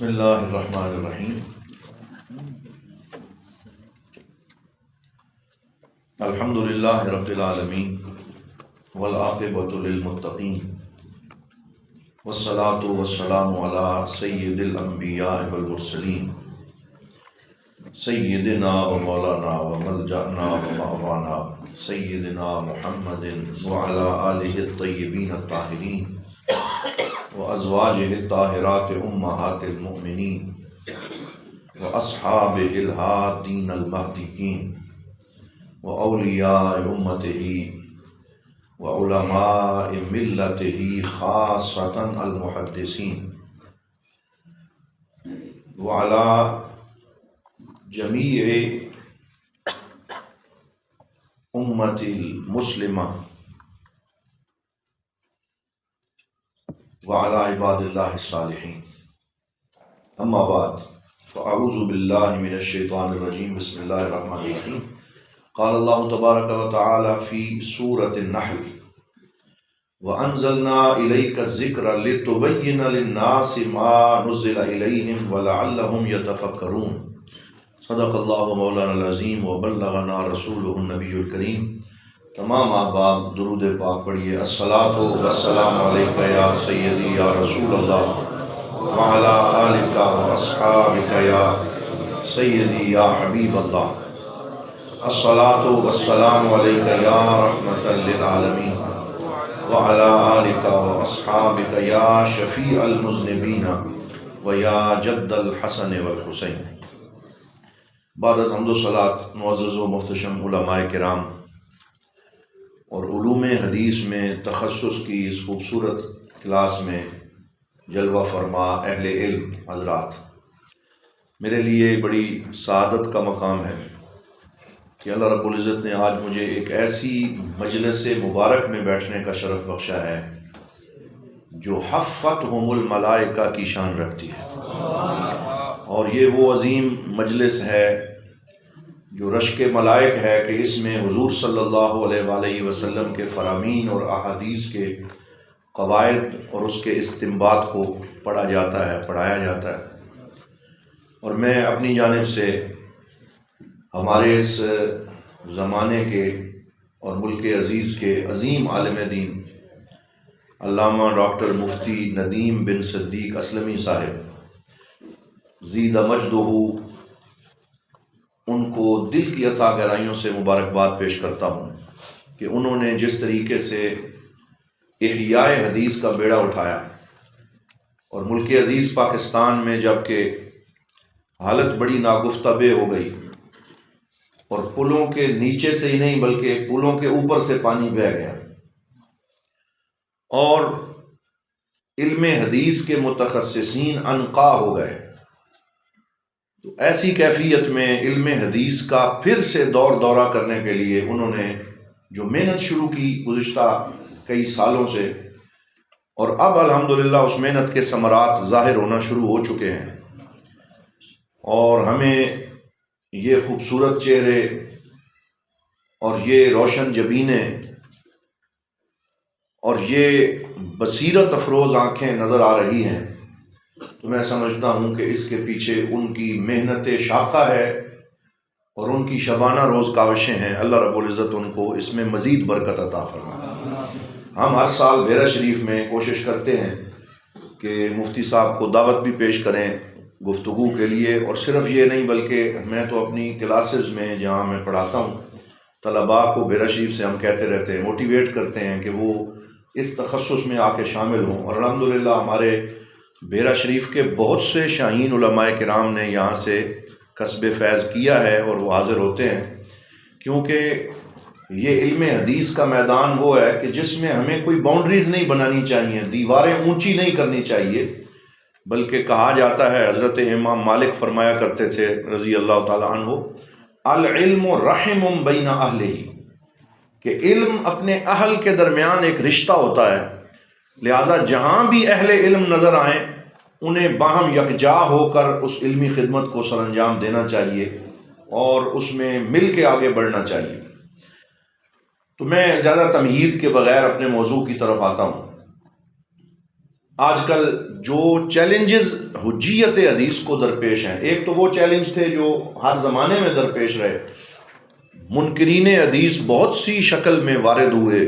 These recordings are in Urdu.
بسم اللہ الرحمن الرحیم۔ الحمد للہ رب العالمین والعاقبۃ للمتقین والصلاة والسلام علی سید الانبیاء والمرسلین سیدنا و مولانا و ملجأنا و مأوانا سیدنا محمد وعلی آلہ الطیبین الطاہرین وازواجہ الطاہرات امہات المؤمنین واصحابہ الہادین المہدیین واولیاء امتہ وعلماء ملتہ خاصۃ المحدثین وعلی جمیع امت المسلمہ وعلی عباد اللہ الصالحین، اما بعد فاعوذ باللہ من الشیطان الرجیم، بسم اللہ الرحمن الرحیم۔ قال اللہ تبارک و تعالی فی سورۃ النحل وَأَنزَلْنَا إِلَيْكَ الذِّكْرَ لِتُبَيِّنَ لِلنَّاسِ مَا نُزِّلَ إِلَيْهِمْ وَلَعَلَّهُمْ يَتَفَكَّرُونَ۔ صدق اللہ مولانا العظیم وبلغنا رسولہ النبی الکریم۔ تمام احباب درود پاک پڑھیے۔ الصلاۃ والسلام علیک یا سیدی یا رسول اللہ وعلی آلک واصحابک یا سیدی یا حبیب اللہ۔ الصلاۃ والسلام علیک یا رحمۃ للعالمین وعلی آلک واصحابک یا شفیع المذنبین ویا جد الحسن والحسین۔ بعد از حمد و صلاۃ، معزز و محتشم علماء کرام اور علوم حدیث میں تخصص کی اس خوبصورت کلاس میں جلوہ فرما اہل علم حضرات، میرے لیے بڑی سعادت کا مقام ہے کہ اللہ رب العزت نے آج مجھے ایک ایسی مجلس مبارک میں بیٹھنے کا شرف بخشا ہے جو حفتہم الملائکہ کی شان رکھتی ہے، اور یہ وہ عظیم مجلس ہے جو رشک ملائک ہے کہ اس میں حضور صلی اللہ علیہ وآلہ وسلم کے فرامین اور احادیث کے قواعد اور اس کے استنباط کو پڑھا جاتا ہے، پڑھایا جاتا ہے۔ اور میں اپنی جانب سے ہمارے اس زمانے کے اور ملک عزیز کے عظیم عالم دین علامہ ڈاکٹر مفتی ندیم بن صدیق اسلمی صاحب زید مجدہ، ان کو دل کی عطا گہرائیوں سے مبارکباد پیش کرتا ہوں کہ انہوں نے جس طریقے سے احیاء حدیث کا بیڑا اٹھایا، اور ملک عزیز پاکستان میں جب کہ حالت بڑی ناگفتہ ہو گئی اور پلوں کے نیچے سے ہی نہیں بلکہ پلوں کے اوپر سے پانی بہہ گیا، اور علم حدیث کے متخصصین عنقا ہو گئے، تو ایسی کیفیت میں علم حدیث کا پھر سے دورہ کرنے کے لیے انہوں نے جو محنت شروع کی گزشتہ کئی سالوں سے، اور اب الحمدللہ اس محنت کے ثمرات ظاہر ہونا شروع ہو چکے ہیں، اور ہمیں یہ خوبصورت چہرے اور یہ روشن جبینیں اور یہ بصیرت افروز آنکھیں نظر آ رہی ہیں، تو میں سمجھتا ہوں کہ اس کے پیچھے ان کی محنت شاقہ ہے اور ان کی شبانہ روز کاوشیں ہیں۔ اللہ رب العزت ان کو اس میں مزید برکت عطا فرمائے۔ ہم ہر سال بیرہ شریف میں کوشش کرتے ہیں کہ مفتی صاحب کو دعوت بھی پیش کریں گفتگو کے لیے، اور صرف یہ نہیں بلکہ میں تو اپنی کلاسز میں جہاں میں پڑھاتا ہوں طلباء کو بیرہ شریف سے ہم کہتے رہتے ہیں، موٹیویٹ کرتے ہیں کہ وہ اس تخصص میں آ کے شامل ہوں، اور الحمدللہ ہمارے بیرہ شریف کے بہت سے شاہین علماء کرام نے یہاں سے کسب فیض کیا ہے اور وہ حاضر ہوتے ہیں، کیونکہ یہ علم حدیث کا میدان وہ ہے کہ جس میں ہمیں کوئی باؤنڈریز نہیں بنانی چاہیے، دیواریں اونچی نہیں کرنی چاہیے، بلکہ کہا جاتا ہے، حضرت امام مالک فرمایا کرتے تھے رضی اللہ تعالیٰ عنہ، العلم رحم بین اہلہ، کہ علم اپنے اہل کے درمیان ایک رشتہ ہوتا ہے، لہٰذا جہاں بھی اہل علم نظر آئیں انہیں باہم یکجا ہو کر اس علمی خدمت کو سر انجام دینا چاہیے اور اس میں مل کے آگے بڑھنا چاہیے۔ تو میں زیادہ تمہید کے بغیر اپنے موضوع کی طرف آتا ہوں۔ آج کل جو چیلنجز حجیت حدیث کو درپیش ہیں، ایک تو وہ چیلنج تھے جو ہر زمانے میں درپیش رہے، منکرین حدیث بہت سی شکل میں وارد ہوئے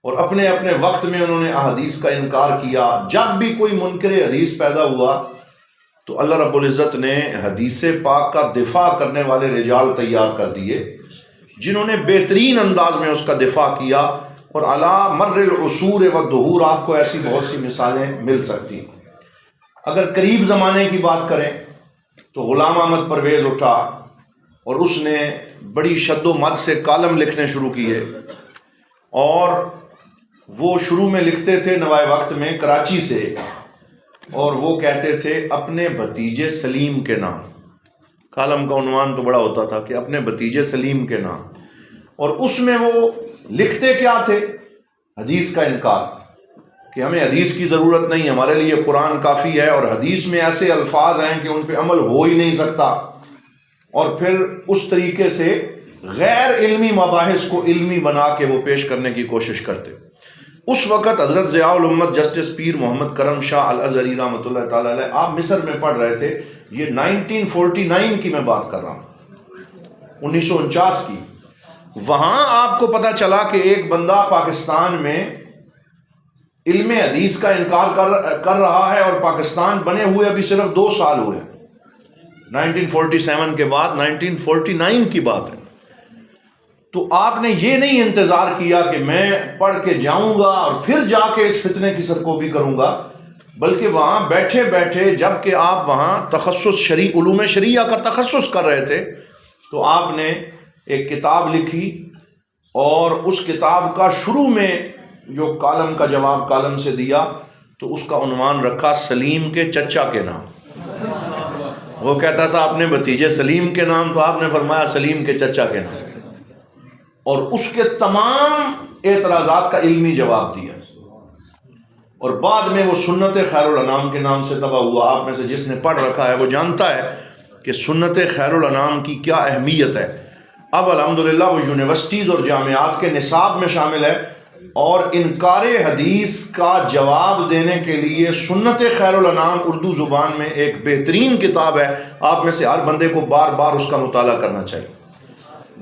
اور اپنے اپنے وقت میں انہوں نے احادیث کا انکار کیا۔ جب بھی کوئی منکر حدیث پیدا ہوا تو اللہ رب العزت نے حدیث پاک کا دفاع کرنے والے رجال تیار کر دیے جنہوں نے بہترین انداز میں اس کا دفاع کیا، اور علی مر العصور والدہور آپ کو ایسی بہت سی مثالیں مل سکتی ہیں۔ اگر قریب زمانے کی بات کریں تو غلام احمد پرویز اٹھا اور اس نے بڑی شد و مد سے کالم لکھنے شروع کیے، اور وہ شروع میں لکھتے تھے نوائے وقت میں کراچی سے، اور وہ کہتے تھے اپنے بھتیجے سلیم کے نام۔ کالم کا عنوان تو بڑا ہوتا تھا کہ اپنے بھتیجے سلیم کے نام، اور اس میں وہ لکھتے کیا تھے؟ حدیث کا انکار، کہ ہمیں حدیث کی ضرورت نہیں، ہمارے لیے قرآن کافی ہے، اور حدیث میں ایسے الفاظ ہیں کہ ان پہ عمل ہو ہی نہیں سکتا، اور پھر اس طریقے سے غیر علمی مباحث کو علمی بنا کے وہ پیش کرنے کی کوشش کرتے۔ اس وقت حضرت ضیاء الامت جسٹس پیر محمد کرم شاہ الازہری رحمۃ اللہ تعالی علیہ آپ مصر میں پڑھ رہے تھے، یہ 1949 کی میں بات کر رہا ہوں، 1949 کی۔ وہاں آپ کو پتہ چلا کہ ایک بندہ پاکستان میں علم حدیث کا انکار کر رہا ہے، اور پاکستان بنے ہوئے ابھی صرف 2 سال ہوئے، 1947 کے بعد 1949 کی بات ہے۔ تو آپ نے یہ نہیں انتظار کیا کہ میں پڑھ کے جاؤں گا اور پھر جا کے اس فتنے کی سرکوبی کروں گا، بلکہ وہاں بیٹھے بیٹھے جب کہ آپ وہاں تخصص علوم شریعہ کا تخصص کر رہے تھے، تو آپ نے ایک کتاب لکھی، اور اس کتاب کا شروع میں جو کالم کا جواب کالم سے دیا تو اس کا عنوان رکھا سلیم کے چچا کے نام۔ وہ کہتا تھا اپنے بھتیجے سلیم کے نام، تو آپ نے فرمایا سلیم کے چچا کے نام، اور اس کے تمام اعتراضات کا علمی جواب دیا، اور بعد میں وہ سنت خیر الانام کے نام سے تباہ ہوا۔ آپ میں سے جس نے پڑھ رکھا ہے وہ جانتا ہے کہ سنت خیر الانام کی کیا اہمیت ہے۔ اب الحمدللہ وہ یونیورسٹیز اور جامعات کے نصاب میں شامل ہے، اور انکار حدیث کا جواب دینے کے لیے سنت خیر الانام اردو زبان میں ایک بہترین کتاب ہے۔ آپ میں سے ہر بندے کو بار بار اس کا مطالعہ کرنا چاہیے۔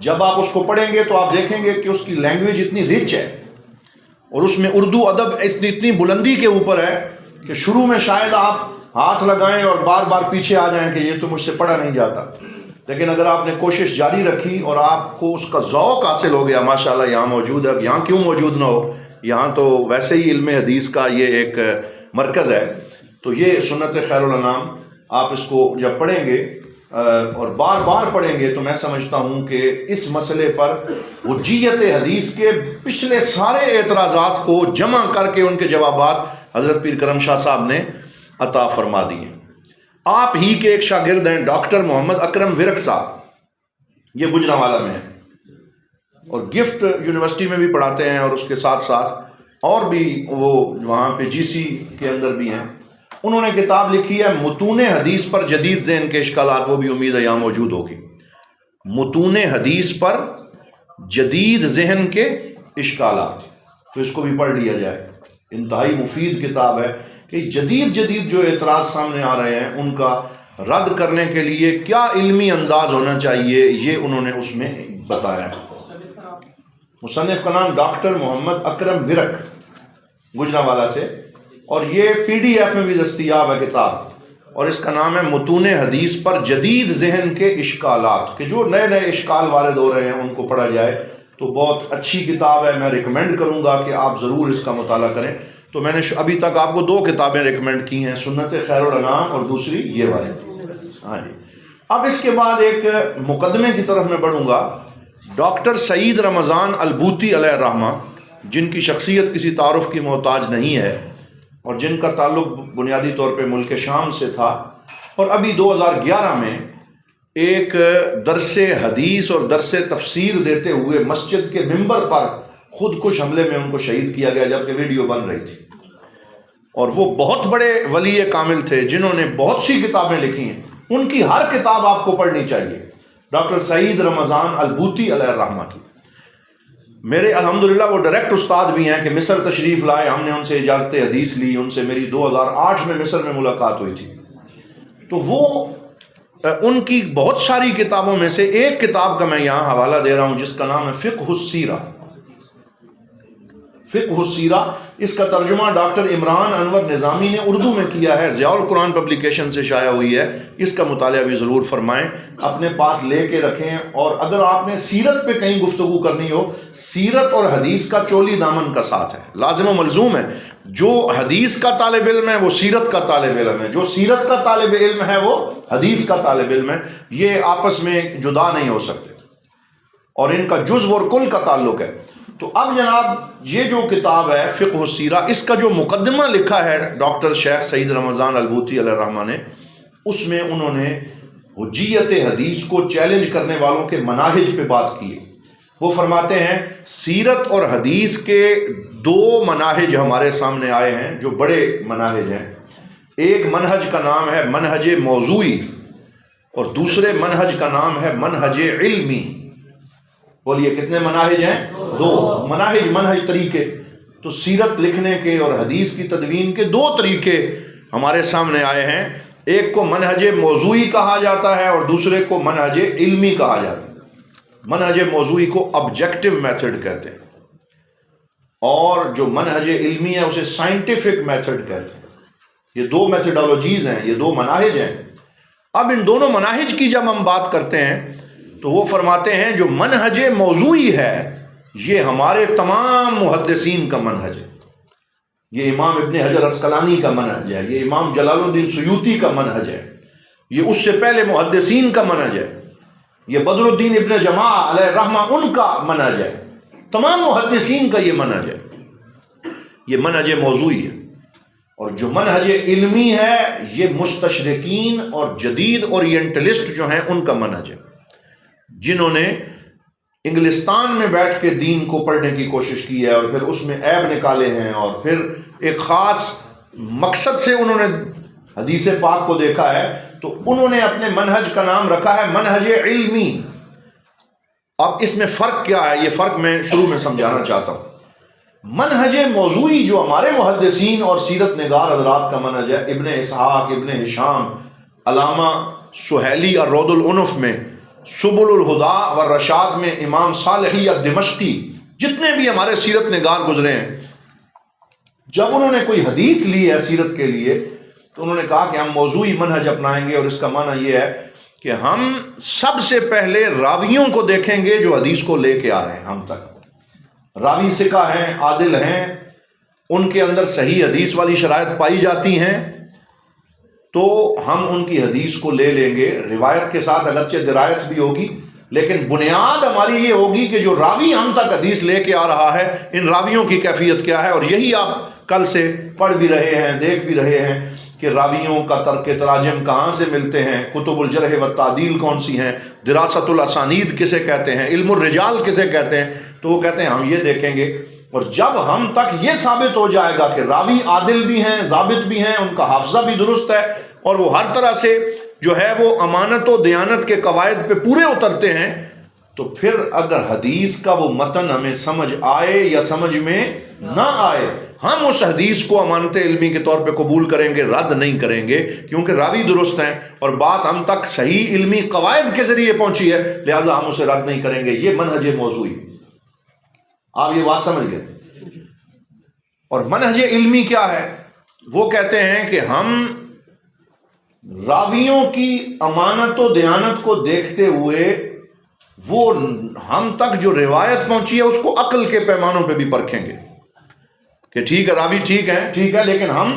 جب آپ اس کو پڑھیں گے تو آپ دیکھیں گے کہ اس کی لینگویج اتنی رچ ہے، اور اس میں اردو ادب اتنی بلندی کے اوپر ہے کہ شروع میں شاید آپ ہاتھ لگائیں اور بار بار پیچھے آ جائیں کہ یہ تو مجھ سے پڑھا نہیں جاتا، لیکن اگر آپ نے کوشش جاری رکھی اور آپ کو اس کا ذوق حاصل ہو گیا، ماشاءاللہ یہاں موجود ہے، یہاں کیوں موجود نہ ہو، یہاں تو ویسے ہی علم حدیث کا یہ ایک مرکز ہے۔ تو یہ سنت خیر الانام آپ اس کو جب پڑھیں گے اور بار بار پڑھیں گے تو میں سمجھتا ہوں کہ اس مسئلے پر حجیت حدیث کے پچھلے سارے اعتراضات کو جمع کر کے ان کے جوابات حضرت پیر کرم شاہ صاحب نے عطا فرما دیے۔ آپ ہی کے ایک شاگرد ہیں ڈاکٹر محمد اکرم ورک صاحب، یہ گجرانوالہ میں ہیں، اور گفٹ یونیورسٹی میں بھی پڑھاتے ہیں، اور اس کے ساتھ ساتھ اور بھی وہ وہاں پہ جی سی کے اندر بھی ہیں۔ انہوں نے کتاب لکھی ہے متون حدیث پر جدید ذہن کے اشکالات، وہ بھی امید ہے یہاں موجود ہوگی۔ متون حدیث پر جدید ذہن کے اشکالات، تو اس کو بھی پڑھ لیا جائے، انتہائی مفید کتاب ہے کہ جدید جو اعتراض سامنے آ رہے ہیں ان کا رد کرنے کے لیے کیا علمی انداز ہونا چاہیے، یہ انہوں نے اس میں بتایا ہے۔ مصنف کا نام ڈاکٹر محمد اکرم ورک، گجرانوالہ سے، اور یہ پی ڈی ایف میں بھی دستیاب ہے کتاب، اور اس کا نام ہے متون حدیث پر جدید ذہن کے اشکالات، کہ جو نئے نئے اشکال وارد ہو رہے ہیں ان کو پڑھا جائے تو بہت اچھی کتاب ہے۔ میں ریکمینڈ کروں گا کہ آپ ضرور اس کا مطالعہ کریں۔ تو میں نے ابھی تک آپ کو 2 کتابیں ریکمینڈ کی ہیں، سنت خیر الانام اور دوسری یہ والی۔ ہاں جی، اب اس کے بعد ایک مقدمے کی طرف میں بڑھوں گا۔ ڈاکٹر سعید رمضان البوطی علیہ الرحمہ، جن کی شخصیت کسی تعارف کی محتاج نہیں ہے، اور جن کا تعلق بنیادی طور پہ ملک شام سے تھا، اور ابھی 2011 میں ایک درس حدیث اور درس تفسیر دیتے ہوئے مسجد کے ممبر پر خودکش حملے میں ان کو شہید کیا گیا جبکہ ویڈیو بن رہی تھی۔ اور وہ بہت بڑے ولی کامل تھے جنہوں نے بہت سی کتابیں لکھی ہیں، ان کی ہر کتاب آپ کو پڑھنی چاہیے، ڈاکٹر سعید رمضان البوطی علیہ الرحمہ کی۔ میرے الحمدللہ وہ ڈائریکٹ استاد بھی ہیں کہ مصر تشریف لائے، ہم نے ان سے اجازت حدیث لی، ان سے میری 2008 میں مصر میں ملاقات ہوئی تھی. تو وہ ان کی بہت ساری کتابوں میں سے ایک کتاب کا میں یہاں حوالہ دے رہا ہوں جس کا نام ہے فقہ السیرہ. فقہ السیرہ، اس کا ترجمہ ڈاکٹر عمران انور نظامی نے اردو میں کیا ہے، ضیاء القرآن پبلیکیشن سے شائع ہوئی ہے. اس کا مطالعہ بھی ضرور فرمائیں، اپنے پاس لے کے رکھیں. اور اگر آپ نے سیرت پہ کہیں گفتگو کرنی ہو، سیرت اور حدیث کا چولی دامن کا ساتھ ہے، لازم و ملزوم ہے. جو حدیث کا طالب علم ہے وہ سیرت کا طالب علم ہے، جو سیرت کا طالب علم ہے وہ حدیث کا طالب علم ہے. یہ آپس میں جدا نہیں ہو سکتے اور ان کا جزو اور کل کا تعلق ہے. تو اب جناب یہ جو کتاب ہے فقہ السیرہ، اس کا جو مقدمہ لکھا ہے ڈاکٹر شیخ سعید رمضان البوطی علیہ الرحمہ نے، اس میں انہوں نے حجیت حدیث کو چیلنج کرنے والوں کے مناہج پہ بات کی. وہ فرماتے ہیں سیرت اور حدیث کے دو مناہج ہمارے سامنے آئے ہیں جو بڑے مناہج ہیں. ایک منہج کا نام ہے منہج موضوعی اور دوسرے منہج کا نام ہے منہج علمی. بولیے کتنے مناہج ہیں؟ دو مناہج. منہج طریقے تو سیرت لکھنے کے اور حدیث کی تدوین کے دو طریقے ہمارے سامنے آئے ہیں. ایک کو منہج موضوعی کہا جاتا ہے اور دوسرے کو منہج علمی کہا جاتا ہے. منہج موضوعی کو آبجیکٹو میتھڈ کہتے ہیں اور جو منہج علمی ہے اسے سائنٹیفک میتھڈ کہتے ہیں. یہ دو میتھڈالوجیز ہیں، یہ دو مناہج ہیں. اب ان دونوں مناہج کی جب ہم بات کرتے ہیں تو وہ فرماتے ہیں جو منہج موضوعی ہے یہ ہمارے تمام محدثین کا منہج ہے. یہ امام ابن حجر عسقلانی کا منہج ہے، یہ امام جلال الدین سیوطی کا منہج ہے، یہ اس سے پہلے محدثین کا منہج ہے، یہ بدر الدین ابن جماع علیہ الرحمہ ان کا منہج ہے. تمام محدثین کا یہ منہج ہے، یہ منہج موضوعی ہے. اور جو منہج علمی ہے یہ مستشرقین اور جدید اورینٹلسٹ جو ہیں ان کا منہج ہے، جنہوں نے انگلستان میں بیٹھ کے دین کو پڑھنے کی کوشش کی ہے اور پھر اس میں عیب نکالے ہیں اور پھر ایک خاص مقصد سے انہوں نے حدیث پاک کو دیکھا ہے تو انہوں نے اپنے منہج کا نام رکھا ہے منہج علمی. اب اس میں فرق کیا ہے؟ یہ فرق میں شروع میں سمجھانا چاہتا ہوں. منہج موضوعی جو ہمارے محدثین اور سیرت نگار حضرات کا منہج ہے، ابن اسحاق، ابن ہشام، علامہ سہیلی اور رود العنف میں، سبل الہدا والرشاد میں امام صالحی دمشقی، جتنے بھی ہمارے سیرت نگار گزرے ہیں، جب انہوں نے کوئی حدیث لی ہے سیرت کے لیے تو انہوں نے کہا کہ ہم موضوعی منہج اپنائیں گے. اور اس کا معنی یہ ہے کہ ہم سب سے پہلے راویوں کو دیکھیں گے جو حدیث کو لے کے آ رہے ہیں ہم تک. راوی ثقہ ہیں، عادل ہیں، ان کے اندر صحیح حدیث والی شرائط پائی جاتی ہیں تو ہم ان کی حدیث کو لے لیں گے. روایت کے ساتھ اگرچہ درایت بھی ہوگی لیکن بنیاد ہماری یہ ہوگی کہ جو راوی ہم تک حدیث لے کے آ رہا ہے ان راویوں کی کیفیت کیا ہے. اور یہی آپ کل سے پڑھ بھی رہے ہیں، دیکھ بھی رہے ہیں کہ راویوں کا ترک تراجم کہاں سے ملتے ہیں، کتب الجرح و تعدیل کون سی ہیں، دراست الاسانید کسے کہتے ہیں، علم الرجال کسے کہتے ہیں. تو وہ کہتے ہیں ہم یہ دیکھیں گے. اور جب ہم تک یہ ثابت ہو جائے گا کہ راوی عادل بھی ہیں، ضابط بھی ہیں، ان کا حافظہ بھی درست ہے اور وہ ہر طرح سے جو ہے وہ امانت و دیانت کے قواعد پہ پورے اترتے ہیں، تو پھر اگر حدیث کا وہ متن ہمیں سمجھ آئے یا سمجھ میں نہ آئے، ہم اس حدیث کو امانت علمی کے طور پہ قبول کریں گے، رد نہیں کریں گے، کیونکہ راوی درست ہیں اور بات ہم تک صحیح علمی قواعد کے ذریعے پہنچی ہے، لہٰذا ہم اسے رد نہیں کریں گے. یہ منہج موضوعی. آپ یہ بات سمجھ گئے. اور منہج علمی کیا ہے؟ وہ کہتے ہیں کہ ہم راویوں کی امانت و دیانت کو دیکھتے ہوئے وہ ہم تک جو روایت پہنچی ہے اس کو عقل کے پیمانوں پہ بھی پرکھیں گے کہ ٹھیک ہے راوی ٹھیک ہے لیکن ہم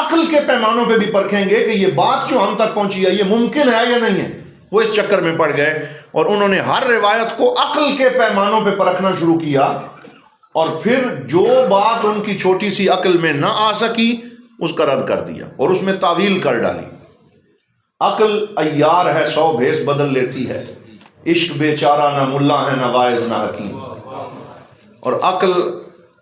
عقل کے پیمانوں پہ بھی پرکھیں گے کہ یہ بات جو ہم تک پہنچی ہے یہ ممکن ہے یا نہیں ہے. وہ اس چکر میں پڑ گئے اور انہوں نے ہر روایت کو عقل کے پیمانوں پہ پرکھنا شروع کیا اور پھر جو بات ان کی چھوٹی سی عقل میں نہ آ سکی اس کا رد کر دیا اور اس میں تعویل کر ڈالی. عقل عیار ہے 100 بھیس بدل لیتی ہے، عشق بیچارہ نہ ملا ہے نہ واعظ نہ حکیم. اور عقل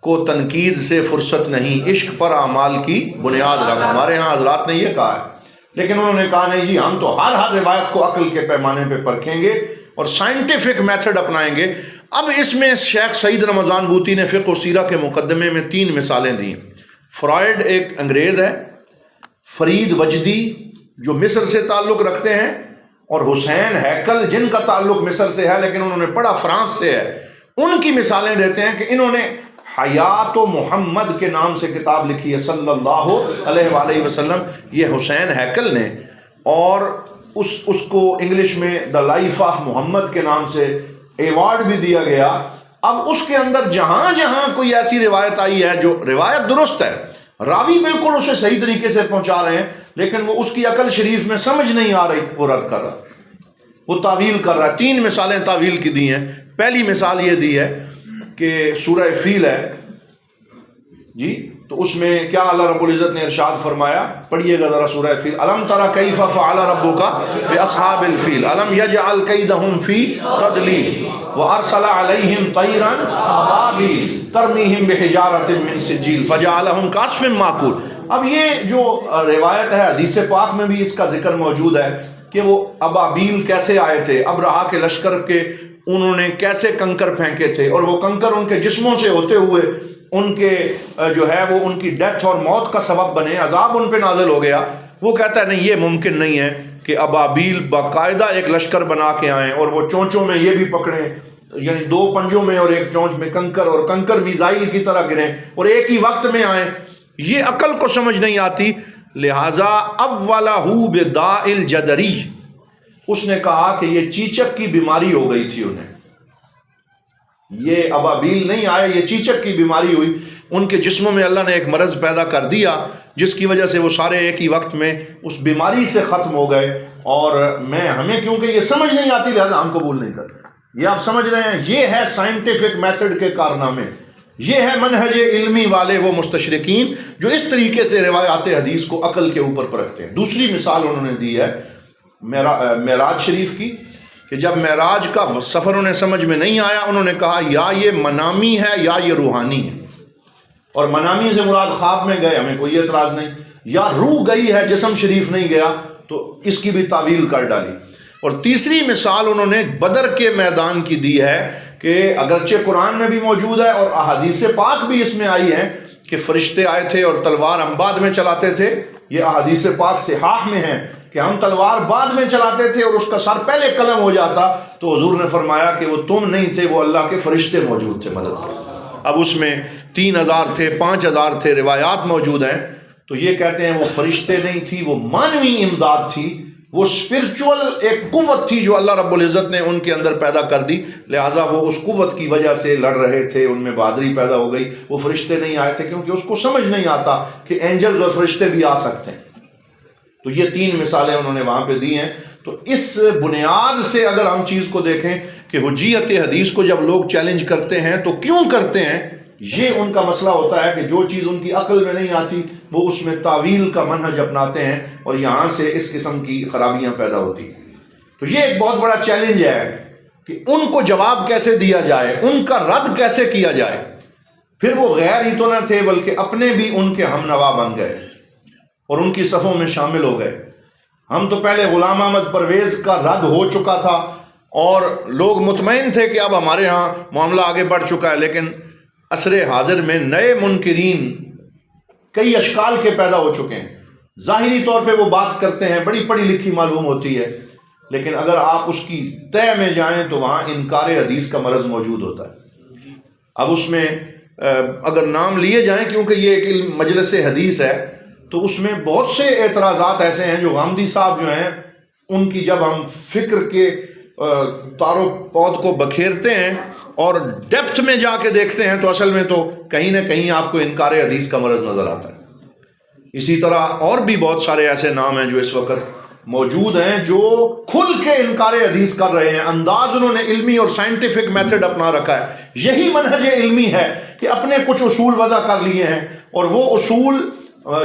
کو تنقید سے فرصت نہیں، عشق پر اعمال کی بنیاد رکھ. ہمارے ہاں حضرات نے یہ کہا ہے، لیکن انہوں نے کہا نہیں جی ہم تو ہر روایت کو عقل کے پیمانے پہ پرکھیں گے اور سائنٹیفک میتھڈ اپنائیں گے. اب اس میں شیخ سعید رمضان بوطی نے فقہ و سیرہ کے مقدمے میں 3 مثالیں دی. فرائڈ ایک انگریز ہے، فرید وجدی جو مصر سے تعلق رکھتے ہیں، اور حسین ہیکل جن کا تعلق مصر سے ہے لیکن انہوں نے پڑھا فرانس سے ہے. ان کی مثالیں دیتے ہیں کہ انہوں نے حیات و محمد کے نام سے کتاب لکھی ہے صلی اللہ علیہ وآلہ وسلم، یہ حسین ہیکل نے، اور اس کو انگلش میں دا لائف آف محمد کے نام سے ایوارڈ بھی دیا گیا. اب اس کے اندر جہاں جہاں کوئی ایسی روایت آئی ہے جو روایت درست ہے، راوی بالکل اسے صحیح طریقے سے پہنچا رہے ہیں، لیکن وہ اس کی عقل شریف میں سمجھ نہیں آ رہی، وہ رد کر رہا، وہ تعویل کر رہا ہے. 3 مثالیں تعویل کی دی ہیں. پہلی مثال یہ دی ہے کہ سورہ فیل ہے جی، تو اس میں کیا اللہ رب العزت نے ارشاد فرمایا، پڑھیے گا ذرا سورہ فیل. الم تری کیف فعل ربک باصحاب الفیل الم یجعل کیدہم فی تضلیل وارسل علیہم طیرا ابابیل ترمیہم بحجارۃ من سجیل فجعلہم کعصف مأکول. اب یہ جو روایت ہے حدیث پاک میں بھی اس کا ذکر موجود ہے کہ وہ ابابیل کیسے آئے تھے، ابرہا کے لشکر کے انہوں نے کیسے کنکر پھینکے تھے، اور وہ کنکر ان کے جسموں سے ہوتے ہوئے ان کے جو ہے وہ ان کی ڈیتھ اور موت کا سبب بنے، عذاب ان پہ نازل ہو گیا. وہ کہتا ہے نہیں، یہ ممکن نہیں ہے کہ ابابیل باقاعدہ ایک لشکر بنا کے آئیں اور وہ چونچوں میں یہ بھی پکڑیں، یعنی 2 پنجوں میں اور ایک چونچ میں کنکر، اور کنکر میزائل کی طرح گریں اور ایک ہی وقت میں آئیں. یہ عقل کو سمجھ نہیں آتی. لہذا اولہ بداء الجدری، اس نے کہا کہ یہ چیچک کی بیماری ہو گئی تھی انہیں، یہ ابابیل نہیں آئے، یہ چیچک کی بیماری ہوئی، ان کے جسموں میں اللہ نے ایک مرض پیدا کر دیا جس کی وجہ سے وہ سارے ایک ہی وقت میں اس بیماری سے ختم ہو گئے. اور ہمیں کیونکہ یہ سمجھ نہیں آتی لہذا ہم قبول نہیں کرتے. یہ آپ سمجھ رہے ہیں، یہ ہے سائنٹیفک میتھڈ کے کارنامے، یہ ہے منہج علمی والے وہ مستشرقین جو اس طریقے سے روایات حدیث کو عقل کے اوپر پرکھتے ہیں. دوسری مثال انہوں نے دی ہے معراج شریف کی، کہ جب معراج کا سفر انہیں سمجھ میں نہیں آیا، انہوں نے کہا یا یہ منامی ہے یا یہ روحانی ہے. اور منامی سے مراد خواب میں گئے، ہمیں کوئی اعتراض نہیں، یا روح گئی ہے جسم شریف نہیں گیا، تو اس کی بھی تعویل کر ڈالی. اور تیسری مثال انہوں نے بدر کے میدان کی دی ہے کہ اگرچہ قرآن میں بھی موجود ہے اور احادیث پاک بھی اس میں آئی ہے کہ فرشتے آئے تھے اور تلوار ہم بعد میں چلاتے تھے. یہ احادیث پاک صحاح میں ہے کہ ہم تلوار بعد میں چلاتے تھے اور اس کا سر پہلے قلم ہو جاتا. تو حضور نے فرمایا کہ وہ تم نہیں تھے، وہ اللہ کے فرشتے موجود تھے مدد کے. اب اس میں 3000 تھے، 5000 تھے، روایات موجود ہیں. تو یہ کہتے ہیں وہ فرشتے نہیں تھی، وہ مانوی امداد تھی، وہ اسپرچول ایک قوت تھی جو اللہ رب العزت نے ان کے اندر پیدا کر دی. لہٰذا وہ اس قوت کی وجہ سے لڑ رہے تھے، ان میں بہادری پیدا ہو گئی. وہ فرشتے نہیں آئے تھے کیونکہ اس کو سمجھ نہیں آتا کہ اینجلز اور فرشتے بھی آ سکتے ہیں. تو یہ 3 مثالیں انہوں نے وہاں پہ دی ہیں. تو اس بنیاد سے اگر ہم چیز کو دیکھیں کہ حجیت حدیث کو جب لوگ چیلنج کرتے ہیں تو کیوں کرتے ہیں، یہ ان کا مسئلہ ہوتا ہے کہ جو چیز ان کی عقل میں نہیں آتی وہ اس میں تعویل کا منہج اپناتے ہیں، اور یہاں سے اس قسم کی خرابیاں پیدا ہوتی ہیں. تو یہ ایک بہت بڑا چیلنج ہے کہ ان کو جواب کیسے دیا جائے، ان کا رد کیسے کیا جائے. پھر وہ غیر ہی تو نہ تھے بلکہ اپنے بھی ان کے ہم نوا بن گئے اور ان کی صفوں میں شامل ہو گئے. ہم تو پہلے غلام احمد پرویز کا رد ہو چکا تھا اور لوگ مطمئن تھے کہ اب ہمارے ہاں معاملہ آگے بڑھ چکا ہے، لیکن عصر حاضر میں نئے منکرین کئی اشکال کے پیدا ہو چکے ہیں. ظاہری طور پہ وہ بات کرتے ہیں، بڑی پڑھی لکھی معلوم ہوتی ہے، لیکن اگر آپ اس کی تہ میں جائیں تو وہاں انکار حدیث کا مرض موجود ہوتا ہے. اب اس میں اگر نام لیے جائیں کیونکہ یہ ایک مجلس حدیث ہے تو اس میں بہت سے اعتراضات ایسے ہیں جو غامدی صاحب جو ہیں ان کی جب ہم فکر کے تار و پود کو بکھیرتے ہیں اور ڈیپتھ میں جا کے دیکھتے ہیں تو اصل میں تو کہیں نہ کہیں آپ کو انکار حدیث کا مرض نظر آتا ہے. اسی طرح اور بھی بہت سارے ایسے نام ہیں جو اس وقت موجود ہیں جو کھل کے انکار حدیث کر رہے ہیں. انداز انہوں نے علمی اور سائنٹیفک میتھڈ اپنا رکھا ہے. یہی منہج علمی ہے کہ اپنے کچھ اصول وضع کر لیے ہیں اور وہ اصول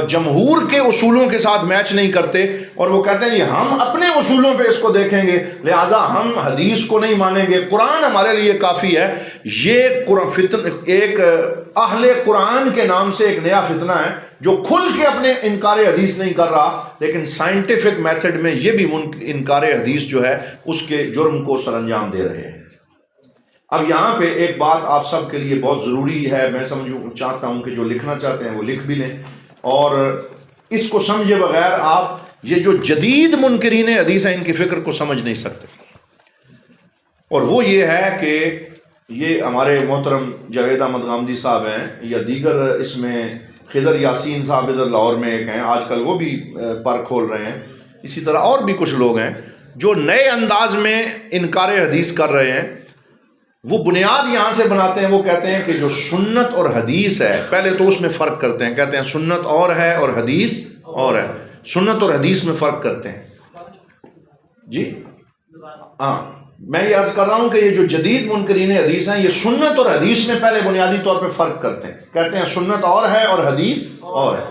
جمہور کے اصولوں کے ساتھ میچ نہیں کرتے اور وہ کہتے ہیں ہم اپنے اصولوں پہ اس کو دیکھیں گے لہٰذا ہم حدیث کو نہیں مانیں گے، قرآن ہمارے لیے کافی ہے. یہ ایک اہل قرآن کے نام سے ایک نیا فتنہ ہے جو کھل کے اپنے انکار حدیث نہیں کر رہا لیکن سائنٹیفک میتھڈ میں یہ بھی انکار حدیث جو ہے اس کے جرم کو سر انجام دے رہے ہیں. اب یہاں پہ ایک بات آپ سب کے لیے بہت ضروری ہے، میں چاہتا ہوں کہ جو لکھنا چاہتے ہیں وہ لکھ بھی لیں، اور اس کو سمجھے بغیر آپ یہ جو جدید منکرین حدیث ہیں ان کی فکر کو سمجھ نہیں سکتے۔ اور وہ یہ ہے کہ یہ ہمارے محترم جاوید احمد غامدی صاحب ہیں، یا دیگر اس میں خضر یاسین صاحب ادھر لاہور میں ایک ہیں، آج کل وہ بھی پر کھول رہے ہیں، اسی طرح اور بھی کچھ لوگ ہیں جو نئے انداز میں انکار حدیث کر رہے ہیں۔ وہ بنیاد یہاں سے بناتے ہیں، وہ کہتے ہیں کہ جو سنت اور حدیث ہے، پہلے تو اس میں فرق کرتے ہیں، کہتے ہیں سنت اور ہے اور حدیث اور ہے، سنت اور حدیث میں فرق کرتے ہیں۔ جی ہاں، میں یہ عرض کر رہا ہوں کہ یہ جو جدید منکرین حدیث ہیں یہ سنت اور حدیث میں پہلے بنیادی طور پہ فرق کرتے ہیں، کہتے ہیں سنت اور ہے اور حدیث اور ہے۔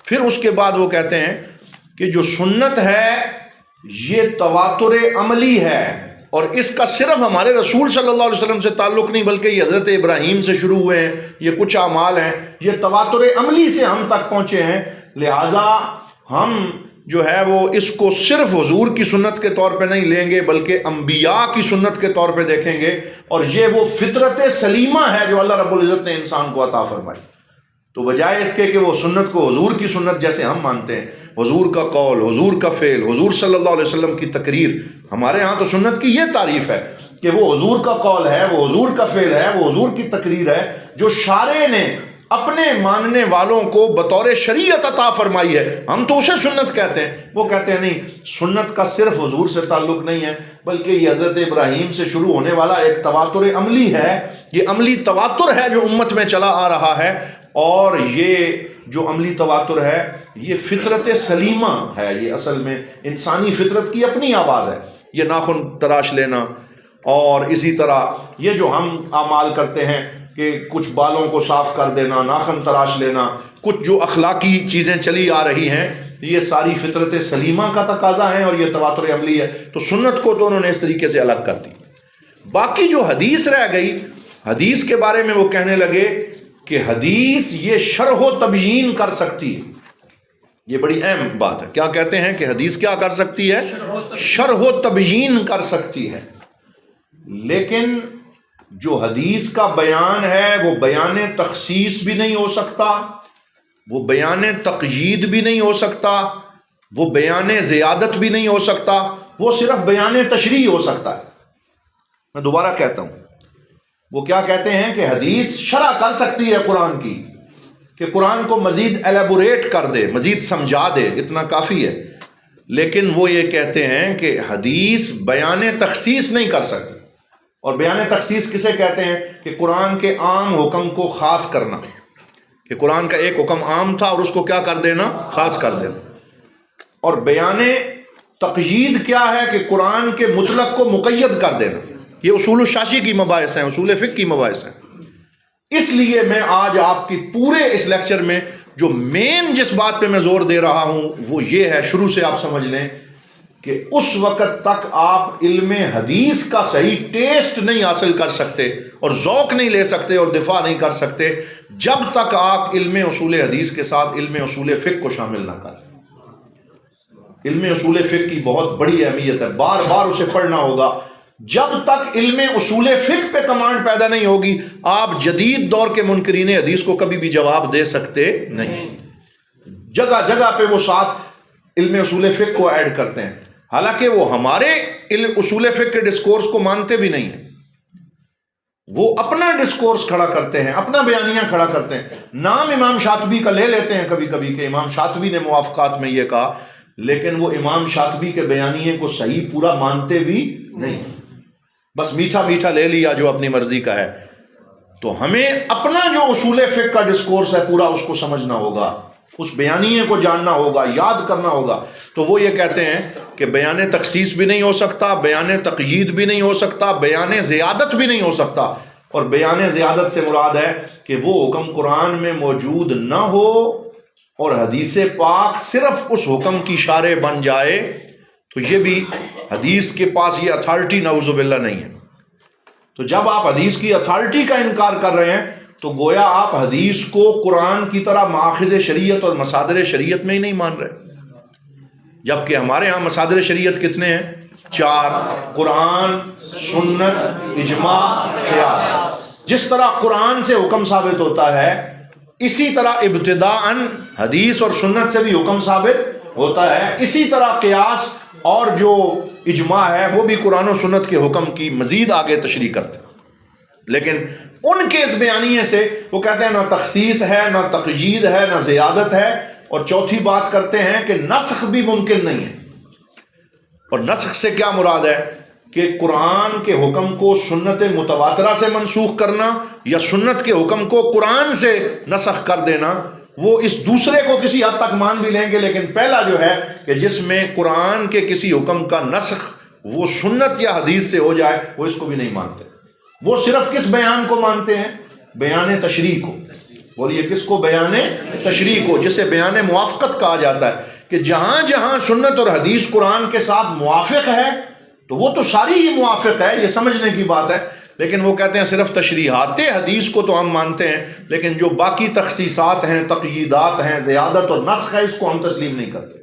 پھر اس کے بعد وہ کہتے ہیں کہ جو سنت ہے یہ تواتر عملی ہے، اور اس کا صرف ہمارے رسول صلی اللہ علیہ وسلم سے تعلق نہیں بلکہ یہ حضرت ابراہیم سے شروع ہوئے ہیں، یہ کچھ اعمال ہیں، یہ تواتر عملی سے ہم تک پہنچے ہیں، لہٰذا ہم جو ہے وہ اس کو صرف حضور کی سنت کے طور پہ نہیں لیں گے بلکہ انبیاء کی سنت کے طور پہ دیکھیں گے، اور یہ وہ فطرت سلیمہ ہے جو اللہ رب العزت نے انسان کو عطا فرمائی۔ تو بجائے اس کے کہ وہ سنت کو حضور کی سنت جیسے ہم مانتے ہیں، حضور کا قول، حضور کا فعل، حضور صلی اللہ علیہ وسلم کی تقریر، ہمارے ہاں تو سنت کی یہ تعریف ہے کہ وہ حضور کا قول ہے، وہ حضور کا فعل ہے، وہ حضور کی تقریر ہے جو شارع نے اپنے ماننے والوں کو بطور شریعت عطا فرمائی ہے، ہم تو اسے سنت کہتے ہیں۔ وہ کہتے ہیں نہیں، سنت کا صرف حضور سے تعلق نہیں ہے بلکہ یہ حضرت ابراہیم سے شروع ہونے والا ایک تواتر عملی ہے، یہ عملی تواتر ہے جو امت میں چلا آ رہا ہے، اور یہ جو عملی تواتر ہے یہ فطرت سلیمہ ہے، یہ اصل میں انسانی فطرت کی اپنی آواز ہے۔ یہ ناخن تراش لینا، اور اسی طرح یہ جو ہم اعمال کرتے ہیں کہ کچھ بالوں کو صاف کر دینا، ناخن تراش لینا، کچھ جو اخلاقی چیزیں چلی آ رہی ہیں، یہ ساری فطرت سلیمہ کا تقاضا ہے اور یہ تواتر عملی ہے۔ تو سنت کو تو انہوں نے اس طریقے سے الگ کر دی۔ باقی جو حدیث رہ گئی، حدیث کے بارے میں وہ کہنے لگے کہ حدیث یہ شرح و تبیین کر سکتی ہے۔ یہ بڑی اہم بات ہے، کیا کہتے ہیں کہ حدیث کیا کر سکتی ہے؟ شرح و تبیین کر سکتی ہے، لیکن جو حدیث کا بیان ہے وہ بیان تخصیص بھی نہیں ہو سکتا، وہ بیان تقیید بھی نہیں ہو سکتا، وہ بیان زیادت بھی نہیں ہو سکتا، وہ صرف بیان تشریح ہو سکتا ہے۔ میں دوبارہ کہتا ہوں، وہ کیا کہتے ہیں کہ حدیث شرح کر سکتی ہے قرآن کی، کہ قرآن کو مزید ایلیبوریٹ کر دے، مزید سمجھا دے، اتنا کافی ہے، لیکن وہ یہ کہتے ہیں کہ حدیث بیان تخصیص نہیں کر سکتی۔ اور بیان تخصیص کسے کہتے ہیں؟ کہ قرآن کے عام حکم کو خاص کرنا، کہ قرآن کا ایک حکم عام تھا اور اس کو کیا کر دینا؟ خاص کر دینا۔ اور بیان تقیید کیا ہے؟ کہ قرآن کے مطلق کو مقید کر دینا۔ یہ اصول الشاشی کی مباحث ہیں، اصول فقہ کی مباحث ہیں۔ اس لیے میں آج آپ کی پورے اس لیکچر میں جو مین جس بات پہ میں زور دے رہا ہوں وہ یہ ہے، شروع سے آپ سمجھ لیں کہ اس وقت تک آپ علم حدیث کا صحیح ٹیسٹ نہیں حاصل کر سکتے اور ذوق نہیں لے سکتے اور دفاع نہیں کر سکتے جب تک آپ علم اصول حدیث کے ساتھ علم اصول فقہ کو شامل نہ کریں۔ علم اصول فقہ کی بہت بڑی اہمیت ہے، بار بار اسے پڑھنا ہوگا۔ جب تک علم اصول فقہ پہ کمانڈ پیدا نہیں ہوگی آپ جدید دور کے منکرین حدیث کو کبھی بھی جواب دے سکتے نہیں۔ جگہ جگہ پہ وہ ساتھ علم اصول فقہ کو ایڈ کرتے ہیں، حالانکہ وہ ہمارے علم اصول فقہ کے ڈسکورس کو مانتے بھی نہیں ہیں، وہ اپنا ڈسکورس کھڑا کرتے ہیں، اپنا بیانیہ کھڑا کرتے ہیں۔ نام امام شاطبی کا لے لیتے ہیں کبھی کبھی کہ امام شاطبی نے موافقات میں یہ کہا، لیکن وہ امام شاطبی کے بیانیے کو صحیح پورا مانتے بھی نہیں، بس میٹھا میٹھا لے لیا جو اپنی مرضی کا ہے۔ تو ہمیں اپنا جو اصول فقہ کا ڈسکورس ہے پورا اس کو سمجھنا ہوگا، اس بیانیے کو جاننا ہوگا، یاد کرنا ہوگا۔ تو وہ یہ کہتے ہیں کہ بیان تخصیص بھی نہیں ہو سکتا، بیان تقیید بھی نہیں ہو سکتا، بیان زیادت بھی نہیں ہو سکتا۔ اور بیان زیادت سے مراد ہے کہ وہ حکم قرآن میں موجود نہ ہو اور حدیث پاک صرف اس حکم کی شارع بن جائے، تو یہ بھی حدیث کے پاس یہ اتھارٹی نعوذ باللہ نہیں ہے۔ تو جب آپ حدیث کی اتھارٹی کا انکار کر رہے ہیں تو گویا آپ حدیث کو قرآن کی طرح ماخذ شریعت اور مصادر شریعت میں ہی نہیں مان رہے، جبکہ ہمارے ہاں مصادر شریعت کتنے ہیں؟ 4 قرآن، سنت، اجماع، قیاس۔ جس طرح قرآن سے حکم ثابت ہوتا ہے اسی طرح ابتداءً حدیث اور سنت سے بھی حکم ثابت ہوتا ہے، اسی طرح قیاس اور جو اجماع ہے وہ بھی قرآن و سنت کے حکم کی مزید آگے تشریح کرتے ہیں۔ لیکن ان کے اس بیانیے سے وہ کہتے ہیں نہ تخصیص ہے، نہ تقیید ہے، نہ زیادت ہے، اور چوتھی بات کرتے ہیں کہ نسخ بھی ممکن نہیں ہے۔ اور نسخ سے کیا مراد ہے کہ قرآن کے حکم کو سنت متواترہ سے منسوخ کرنا یا سنت کے حکم کو قرآن سے نسخ کر دینا، وہ اس دوسرے کو کسی حد تک مان بھی لیں گے، لیکن پہلا جو ہے کہ جس میں قرآن کے کسی حکم کا نسخ وہ سنت یا حدیث سے ہو جائے، وہ اس کو بھی نہیں مانتے۔ وہ صرف کس بیان کو مانتے ہیں؟ بیان تشریح کو۔ بولیے کس کو؟ بیان تشریح کو، جسے بیان موافقت کہا جاتا ہے، کہ جہاں جہاں سنت اور حدیث قرآن کے ساتھ موافق ہے تو وہ تو ساری ہی موافق ہے، یہ سمجھنے کی بات ہے۔ لیکن وہ کہتے ہیں صرف تشریحات حدیث کو تو ہم مانتے ہیں، لیکن جو باقی تخصیصات ہیں، تقییدات ہیں، زیادت اور نسخ ہے، اس کو ہم تسلیم نہیں کرتے۔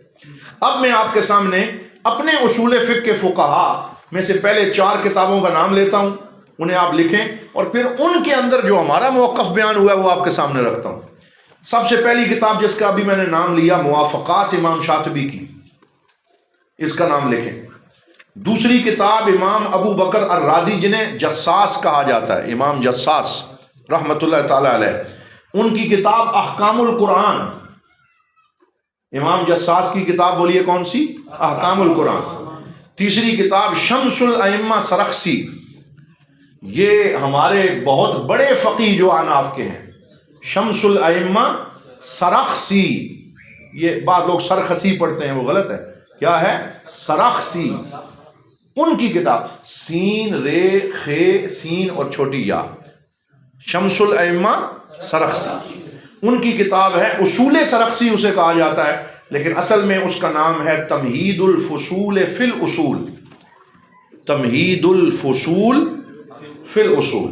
اب میں آپ کے سامنے اپنے اصول فقہ کے فقہا میں سے پہلے 4 کتابوں کا نام لیتا ہوں، انہیں آپ لکھیں، اور پھر ان کے اندر جو ہمارا موقف بیان ہوا ہے وہ آپ کے سامنے رکھتا ہوں۔ سب سے پہلی کتاب جس کا ابھی میں نے نام لیا، موافقات امام شاطبی کی، اس کا نام لکھیں۔ دوسری کتاب امام ابو بکر الرازی، جنہیں جساس کہا جاتا ہے، امام جساس رحمۃ اللہ تعالی علیہ، ان کی کتاب احکام القرآن۔ امام جساس کی کتاب بولیے کون سی؟ احکام القرآن۔ تیسری کتاب شمس الائمہ سرخسی، یہ ہمارے بہت بڑے فقیہ جو احناف کے ہیں، شمس الائمہ سرخسی، یہ بعض لوگ سرخسی پڑھتے ہیں، وہ غلط ہے، کیا ہے؟ سرخسی۔ ان کی کتاب سین رے خے سین اور چھوٹی یا، شمس الائمہ سرخسی، ان کی کتاب ہے اصول سرخسی اسے کہا جاتا ہے، لیکن اصل میں اس کا نام ہے تمہید الفصول فی الاصول، تمہید الفصول فی الاصول۔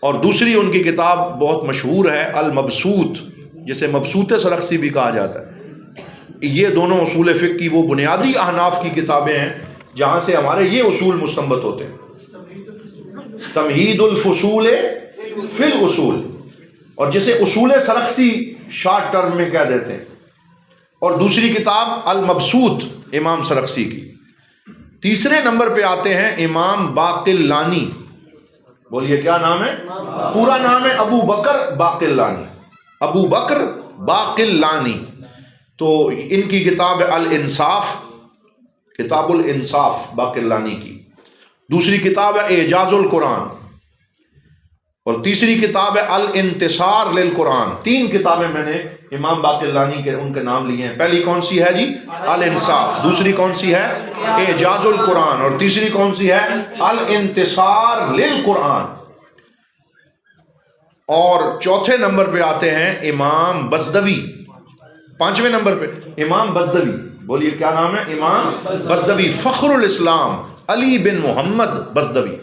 اور دوسری ان کی کتاب بہت مشہور ہے المبسوط، جسے مبسوط سرخسی بھی کہا جاتا ہے۔ یہ دونوں اصول فقہ کی وہ بنیادی احناف کی کتابیں ہیں جہاں سے ہمارے یہ اصول مستنبط ہوتے ہیں، تمہید الفصول فی الاصول، اور جسے اصول سرخسی شارٹ ٹرم میں کہہ دیتے ہیں۔ اور دوسری کتاب المبسوط امام سرخسی کی۔ تیسرے نمبر پہ آتے ہیں امام باقلانی، بولیے کیا نام ہے؟ پورا نام ہے ابو بکر باقلانی، ابو بکر باقلانی۔ تو ان کی کتاب ہے الانصاف، کتاب الانصاف باقلانی کی۔ دوسری کتاب ہے اعجاز القرآن، اور تیسری کتاب ہے الانتصار للقرآن۔ 3 کتابیں میں نے امام باقلانی کے ان کے نام لیے ہیں۔ پہلی کون سی ہے جی؟ الانصاف۔ دوسری کون سی ہے؟ اعجاز القرآن۔ اور تیسری کون سی ہے؟ الانتصار للقرآن۔ اور چوتھے نمبر پہ آتے ہیں امام بزدوی، 5ویں نمبر پہ امام بزدوی، بولیے کیا نام ہے؟ امام بزدوی، فخر الاسلام علی بن محمد بزدوی۔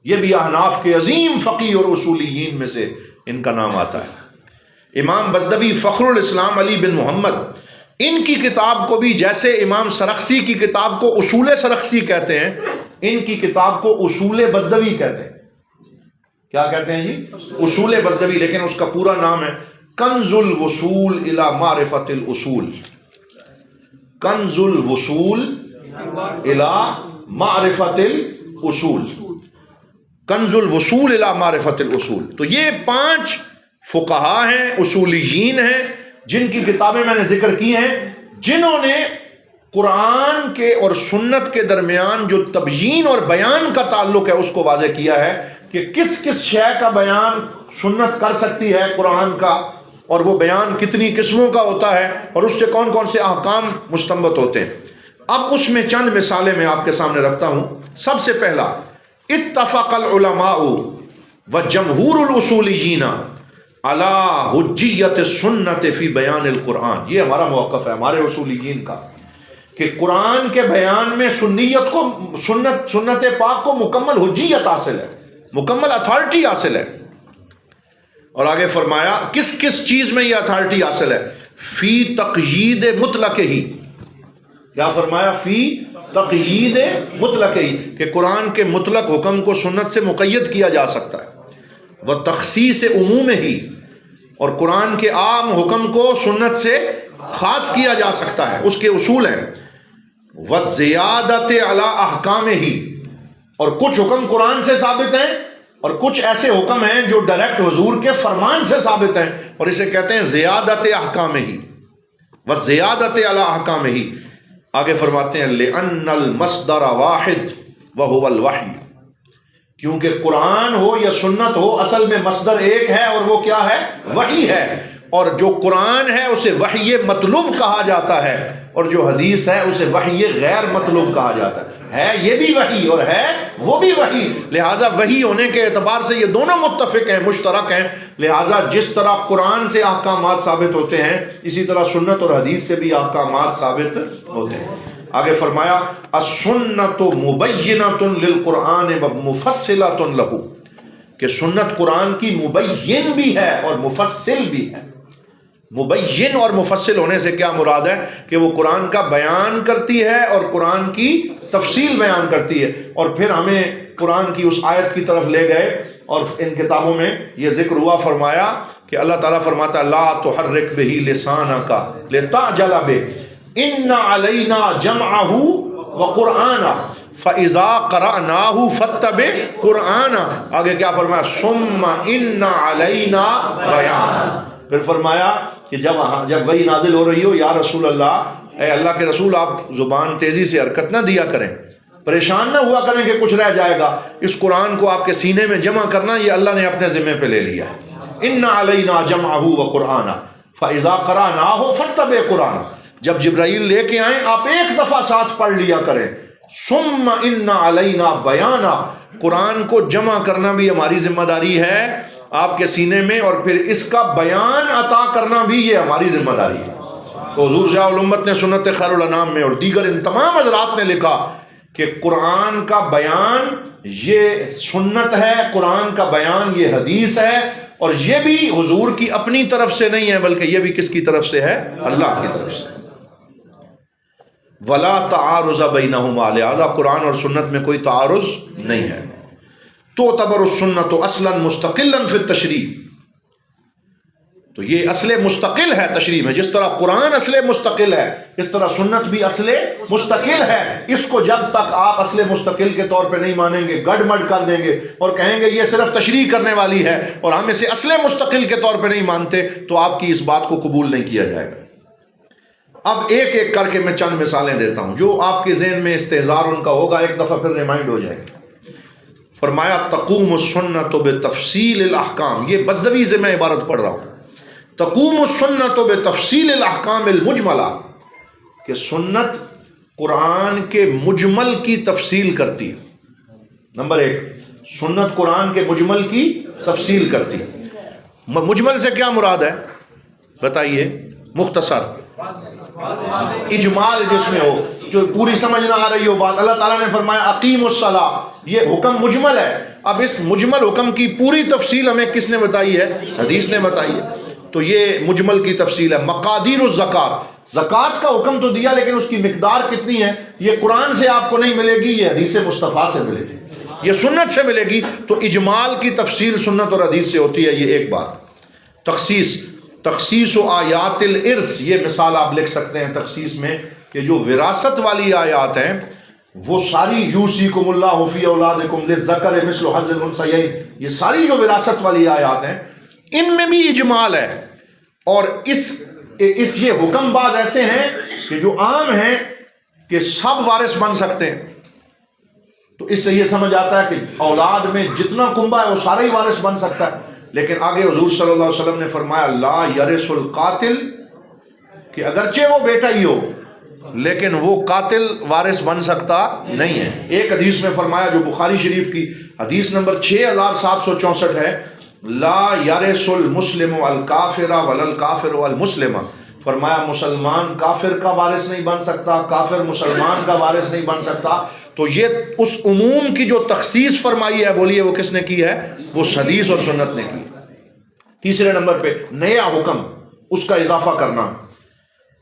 یہ بھی احناف کے عظیم فقیہ اور اصولیین میں سے ان کا نام آتا ہے، امام بزدوی فخر الاسلام علی بن محمد۔ ان کی کتاب کو بھی جیسے امام سرخسی کی کتاب کو اصول سرخسی کہتے ہیں، ان کی کتاب کو اصول بزدوی کہتے ہیں۔ کیا کہتے ہیں جی؟ اصول بزدوی، لیکن اس کا پورا نام ہے کنز الوصول الی معرفت الاصول، کنز الوصول الی معرفت الاصول، کنز الوصول الی معرفت الاصول۔ تو یہ 5 فقہا ہیں، اصولیین ہیں، جن کی کتابیں میں نے ذکر کی ہیں، جنہوں نے قرآن کے اور سنت کے درمیان جو تبیین اور بیان کا تعلق ہے اس کو واضح کیا ہے کہ کس کس شے کا بیان سنت کر سکتی ہے قرآن کا، اور وہ بیان کتنی قسموں کا ہوتا ہے، اور اس سے کون کون سے احکام مستنبط ہوتے ہیں۔ اب اس میں چند مثالیں میں آپ کے سامنے رکھتا ہوں۔ سب سے پہلا، اتفق العلماء وجمہور الاصولیین علی حجیت السنت فی بیان القرآن۔ یہ ہمارا موقف ہے ہمارے اصولیین کا کہ قرآن کے بیان میں سنیت کو، سنت پاک کو مکمل حجیت حاصل ہے، مکمل اتھارٹی حاصل ہے۔ اور آگے فرمایا کس کس چیز میں یہ اتھارٹی حاصل ہے؟ فی تقیید مطلق ہی، کیا فرمایا؟ فی تقیید مطلق ہی کہ قرآن کے مطلق حکم کو سنت سے مقید کیا جا سکتا ہے، وہ تخصیص عموم ہی، اور قرآن کے عام حکم کو سنت سے خاص کیا جا سکتا ہے، اس کے اصول ہیں، وہ زیادت علی احکام ہی، اور کچھ حکم قرآن سے ثابت ہیں اور کچھ ایسے حکم ہیں جو ڈائریکٹ حضور کے فرمان سے ثابت ہیں، اور اسے کہتے ہیں زیادت احکام ہی، وہ زیادت علی احکام ہی۔ آگے فرماتے ہیں لأن المصدر واحد وهو الوحی، کیونکہ قرآن ہو یا سنت ہو اصل میں مصدر ایک ہے اور وہ کیا ہے؟ وحی ہے، اور جو قرآن ہے اسے وحی مطلوب کہا جاتا ہے، اور جو حدیث ہے اسے وحی غیر مطلوب کہا جاتا ہے یہ بھی وحی اور ہے وہ بھی وحی، لہٰذا وحی ہونے کے اعتبار سے یہ دونوں متفق ہیں، مشترک ہیں، لہٰذا جس طرح قرآن سے احکامات ثابت ہوتے ہیں اسی طرح سنت اور حدیث سے بھی احکامات ثابت ہوتے ہیں۔ آگے فرمایا السنت مبینۃ للقرآن مفصلۃ لہ، کہ سنت قرآن کی مبین بھی ہے اور مفصل بھی ہے۔ مبین اور مفصل ہونے سے کیا مراد ہے؟ کہ وہ قرآن کا بیان کرتی ہے اور قرآن کی تفصیل بیان کرتی ہے، اور پھر ہمیں قرآن کی اس آیت کی طرف لے گئے، اور ان کتابوں میں یہ ذکر ہوا، فرمایا کہ اللہ تعالیٰ فرماتا ہے لا تحرک بہ لسانک لتعجل بہ ان علینا جمعہ وقرآنہ فَإِذَا قَرَأْنَاهُ فَاتَّبِعْ قُرْآنَهُ۔ آگے کیا فرمایا؟ ثُمَّ إِنَّ عَلَيْنَا بَيَانَهُ۔ پھر فرمایا کہ جب وحی نازل ہو رہی ہو، یا رسول اللہ، اے اللہ کے رسول، آپ زبان تیزی سے حرکت نہ دیا کریں، پریشان نہ ہوا کریں کہ کچھ رہ جائے گا، اس قرآن کو آپ کے سینے میں جمع کرنا یہ اللہ نے اپنے ذمہ پہ لے لیا ہے۔ إِنَّ عَلَيْنَا جَمْعَهُ وَقُرْآنَهُ فَإِذَا قَرَأْنَاهُ فَاتَّبِعْ قُرْآنَهُ۔ جب جبرائیل لے کے آئیں آپ ایک دفعہ ساتھ پڑھ لیا کریں۔ ثُمَّ إِنَّ عَلَيْنَا بَيَانَهُ، قرآن کو جمع کرنا بھی ہماری ذمہ داری ہے آپ کے سینے میں، اور پھر اس کا بیان عطا کرنا بھی یہ ہماری ذمہ داری ہے۔ تو حضور ضیاء الامت نے سنت خیر الانام میں اور دیگر ان تمام حضرات نے لکھا کہ قرآن کا بیان یہ سنت ہے، قرآن کا بیان یہ حدیث ہے، اور یہ بھی حضور کی اپنی طرف سے نہیں ہے بلکہ یہ بھی کس کی طرف سے ہے؟ اللہ کی طرف سے۔ ولا تعارض بینہما، لہذا قرآن اور سنت میں کوئی تعارض نہیں ہے۔ تعتبر السنت اصلا مستقلا فی التشریع، تو یہ اصل مستقل ہے تشریع میں، جس طرح قرآن اصل مستقل ہے اس طرح سنت بھی اصل مستقل ہے۔ اس کو جب تک آپ اصل مستقل کے طور پہ نہیں مانیں گے، گڑ مڑ کر دیں گے اور کہیں گے یہ صرف تشریع کرنے والی ہے اور ہم اسے اصل مستقل کے طور پہ نہیں مانتے، تو آپ کی اس بات کو قبول نہیں کیا جائے گا۔ اب ایک ایک کر کے میں چند مثالیں دیتا ہوں جو آپ کے ذہن میں استحضار ان کا ہوگا، ایک دفعہ پھر ریمائنڈ ہو جائے گا۔ فرمایا تقوم السنت بتفصیل الاحکام، یہ بزدوی سے میں عبارت پڑھ رہا ہوں، تقوم السنت بتفصیل الاحکام المجملہ، کہ سنت قرآن کے مجمل کی تفصیل کرتی ہے۔ نمبر ایک، سنت قرآن کے مجمل کی تفصیل کرتی ہے۔ مجمل سے کیا مراد ہے بتائیے؟ مختصر، اجمال جس میں ہو، جو پوری سمجھ نہ آ رہی ہو بات۔ اللہ تعالیٰ نے فرمایا اقیم الصلاۃ، یہ حکم مجمل ہے۔ اب اس مجمل حکم کی پوری تفصیل ہمیں کس نے بتائی ہے؟ حدیث نے بتائی ہے، تو یہ مجمل کی تفصیل ہے۔ مقادیر الزکوٰۃ، زکوٰۃ کا حکم تو دیا لیکن اس کی مقدار کتنی ہے یہ قرآن سے آپ کو نہیں ملے گی، یہ حدیث مصطفیٰ سے ملے گی، یہ سنت سے ملے گی۔ تو اجمال کی تفصیل سنت اور حدیث سے ہوتی ہے، یہ ایک بات۔ تخصیص و آیات الارث، یہ مثال آپ لکھ سکتے ہیں تخصیص میں، کہ جو وراثت والی آیات ہیں وہ ساری یوصیکم اللہ فی اولادکم للذکر مثل حظ الانثیین، یہ ساری جو وراثت والی آیات ہیں ان میں بھی اجمال ہے، اور اس یہ حکم بعض ایسے ہیں کہ جو عام ہیں کہ سب وارث بن سکتے ہیں، تو اس سے یہ سمجھ آتا ہے کہ اولاد میں جتنا کنبہ ہے وہ سارا ہی وارث بن سکتا ہے۔ لیکن آگے حضور صلی اللہ علیہ وسلم نے فرمایا لا یرث القاتل، کہ اگرچہ وہ بیٹا ہی ہو لیکن وہ قاتل وارث بن سکتا نہیں ہے۔ ایک حدیث میں فرمایا جو بخاری شریف کی حدیث نمبر 6764 ہے، لا یرث المسلم الکافر ولا الکافر المسلم، فرمایا مسلمان کافر کا وارث نہیں بن سکتا، کافر مسلمان کا وارث نہیں بن سکتا۔ تو یہ اس عموم کی جو تخصیص فرمائی ہے، بولیے وہ کس نے کی ہے؟ وہ حدیث اور سنت نے کی۔ تیسرے نمبر پہ نیا حکم، اس کا اضافہ کرنا،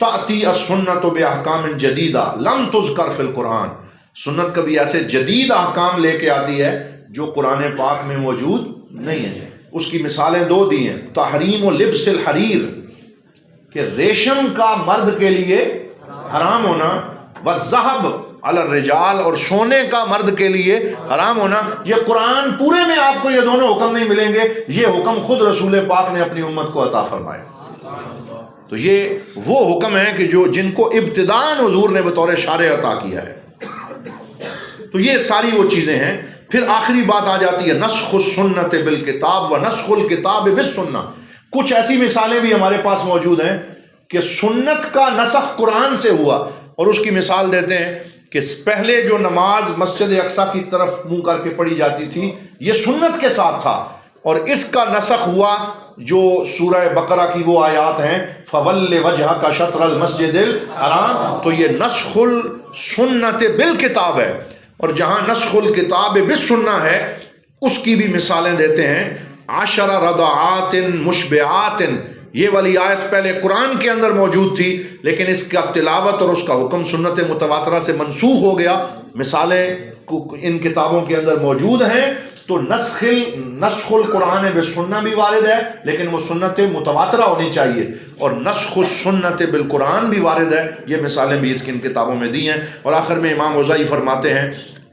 تأتی السنت بأحکام جدیدہ لم تذکر فی القرآن، سنت کبھی ایسے جدید احکام لے کے آتی ہے جو قرآن پاک میں موجود نہیں ہے۔ اس کی مثالیں دو دی ہیں، تحریم و لبس الحریر، کہ ریشم کا مرد کے لیے حرام ہونا، والذہب علی الرجال، اور سونے کا مرد کے لیے حرام ہونا۔ یہ قرآن پورے میں آپ کو یہ دونوں حکم نہیں ملیں گے، یہ حکم خود رسول پاک نے اپنی امت کو عطا فرمایا۔ تو یہ وہ حکم ہے کہ جن کو ابتداءً حضور نے بطور شارع عطا کیا ہے۔ تو یہ ساری وہ چیزیں ہیں۔ پھر آخری بات آ جاتی ہے نسخ السنت بالکتاب و نسخ الکتاب بالسنہ۔ کچھ ایسی مثالیں بھی ہمارے پاس موجود ہیں کہ سنت کا نسخ قرآن سے ہوا، اور اس کی مثال دیتے ہیں کہ پہلے جو نماز مسجد اقصیٰ کی طرف منہ کر کے پڑھی جاتی تھی یہ سنت کے ساتھ تھا، اور اس کا نسخ ہوا جو سورہ بقرہ کی وہ آیات ہیں فَوَلِّ وَجْهَكَ شَطْرَ الْمَسْجِدِ الْحَرَامِ، تو یہ نسخ السنت بالکتاب ہے، اور جہاں نسخ الکتاب بالسنہ ہے اس کی بھی مثالیں دیتے ہیں۔ 10 رضعات مشبعات، یہ والی آیت پہلے قرآن کے اندر موجود تھی لیکن اس کا تلاوت اور اس کا حکم سنت متواترہ سے منسوخ ہو گیا، مثالیں ان کتابوں کے اندر موجود ہیں۔ تو نسخ القرآن بالسنہ بھی وارد ہے لیکن وہ سنت متواترہ ہونی چاہیے، اور نسخ السنت بالقرآن بھی وارد ہے، یہ مثالیں بھی اس کی ان کتابوں میں دی ہیں۔ اور آخر میں امام اوزاعی فرماتے ہیں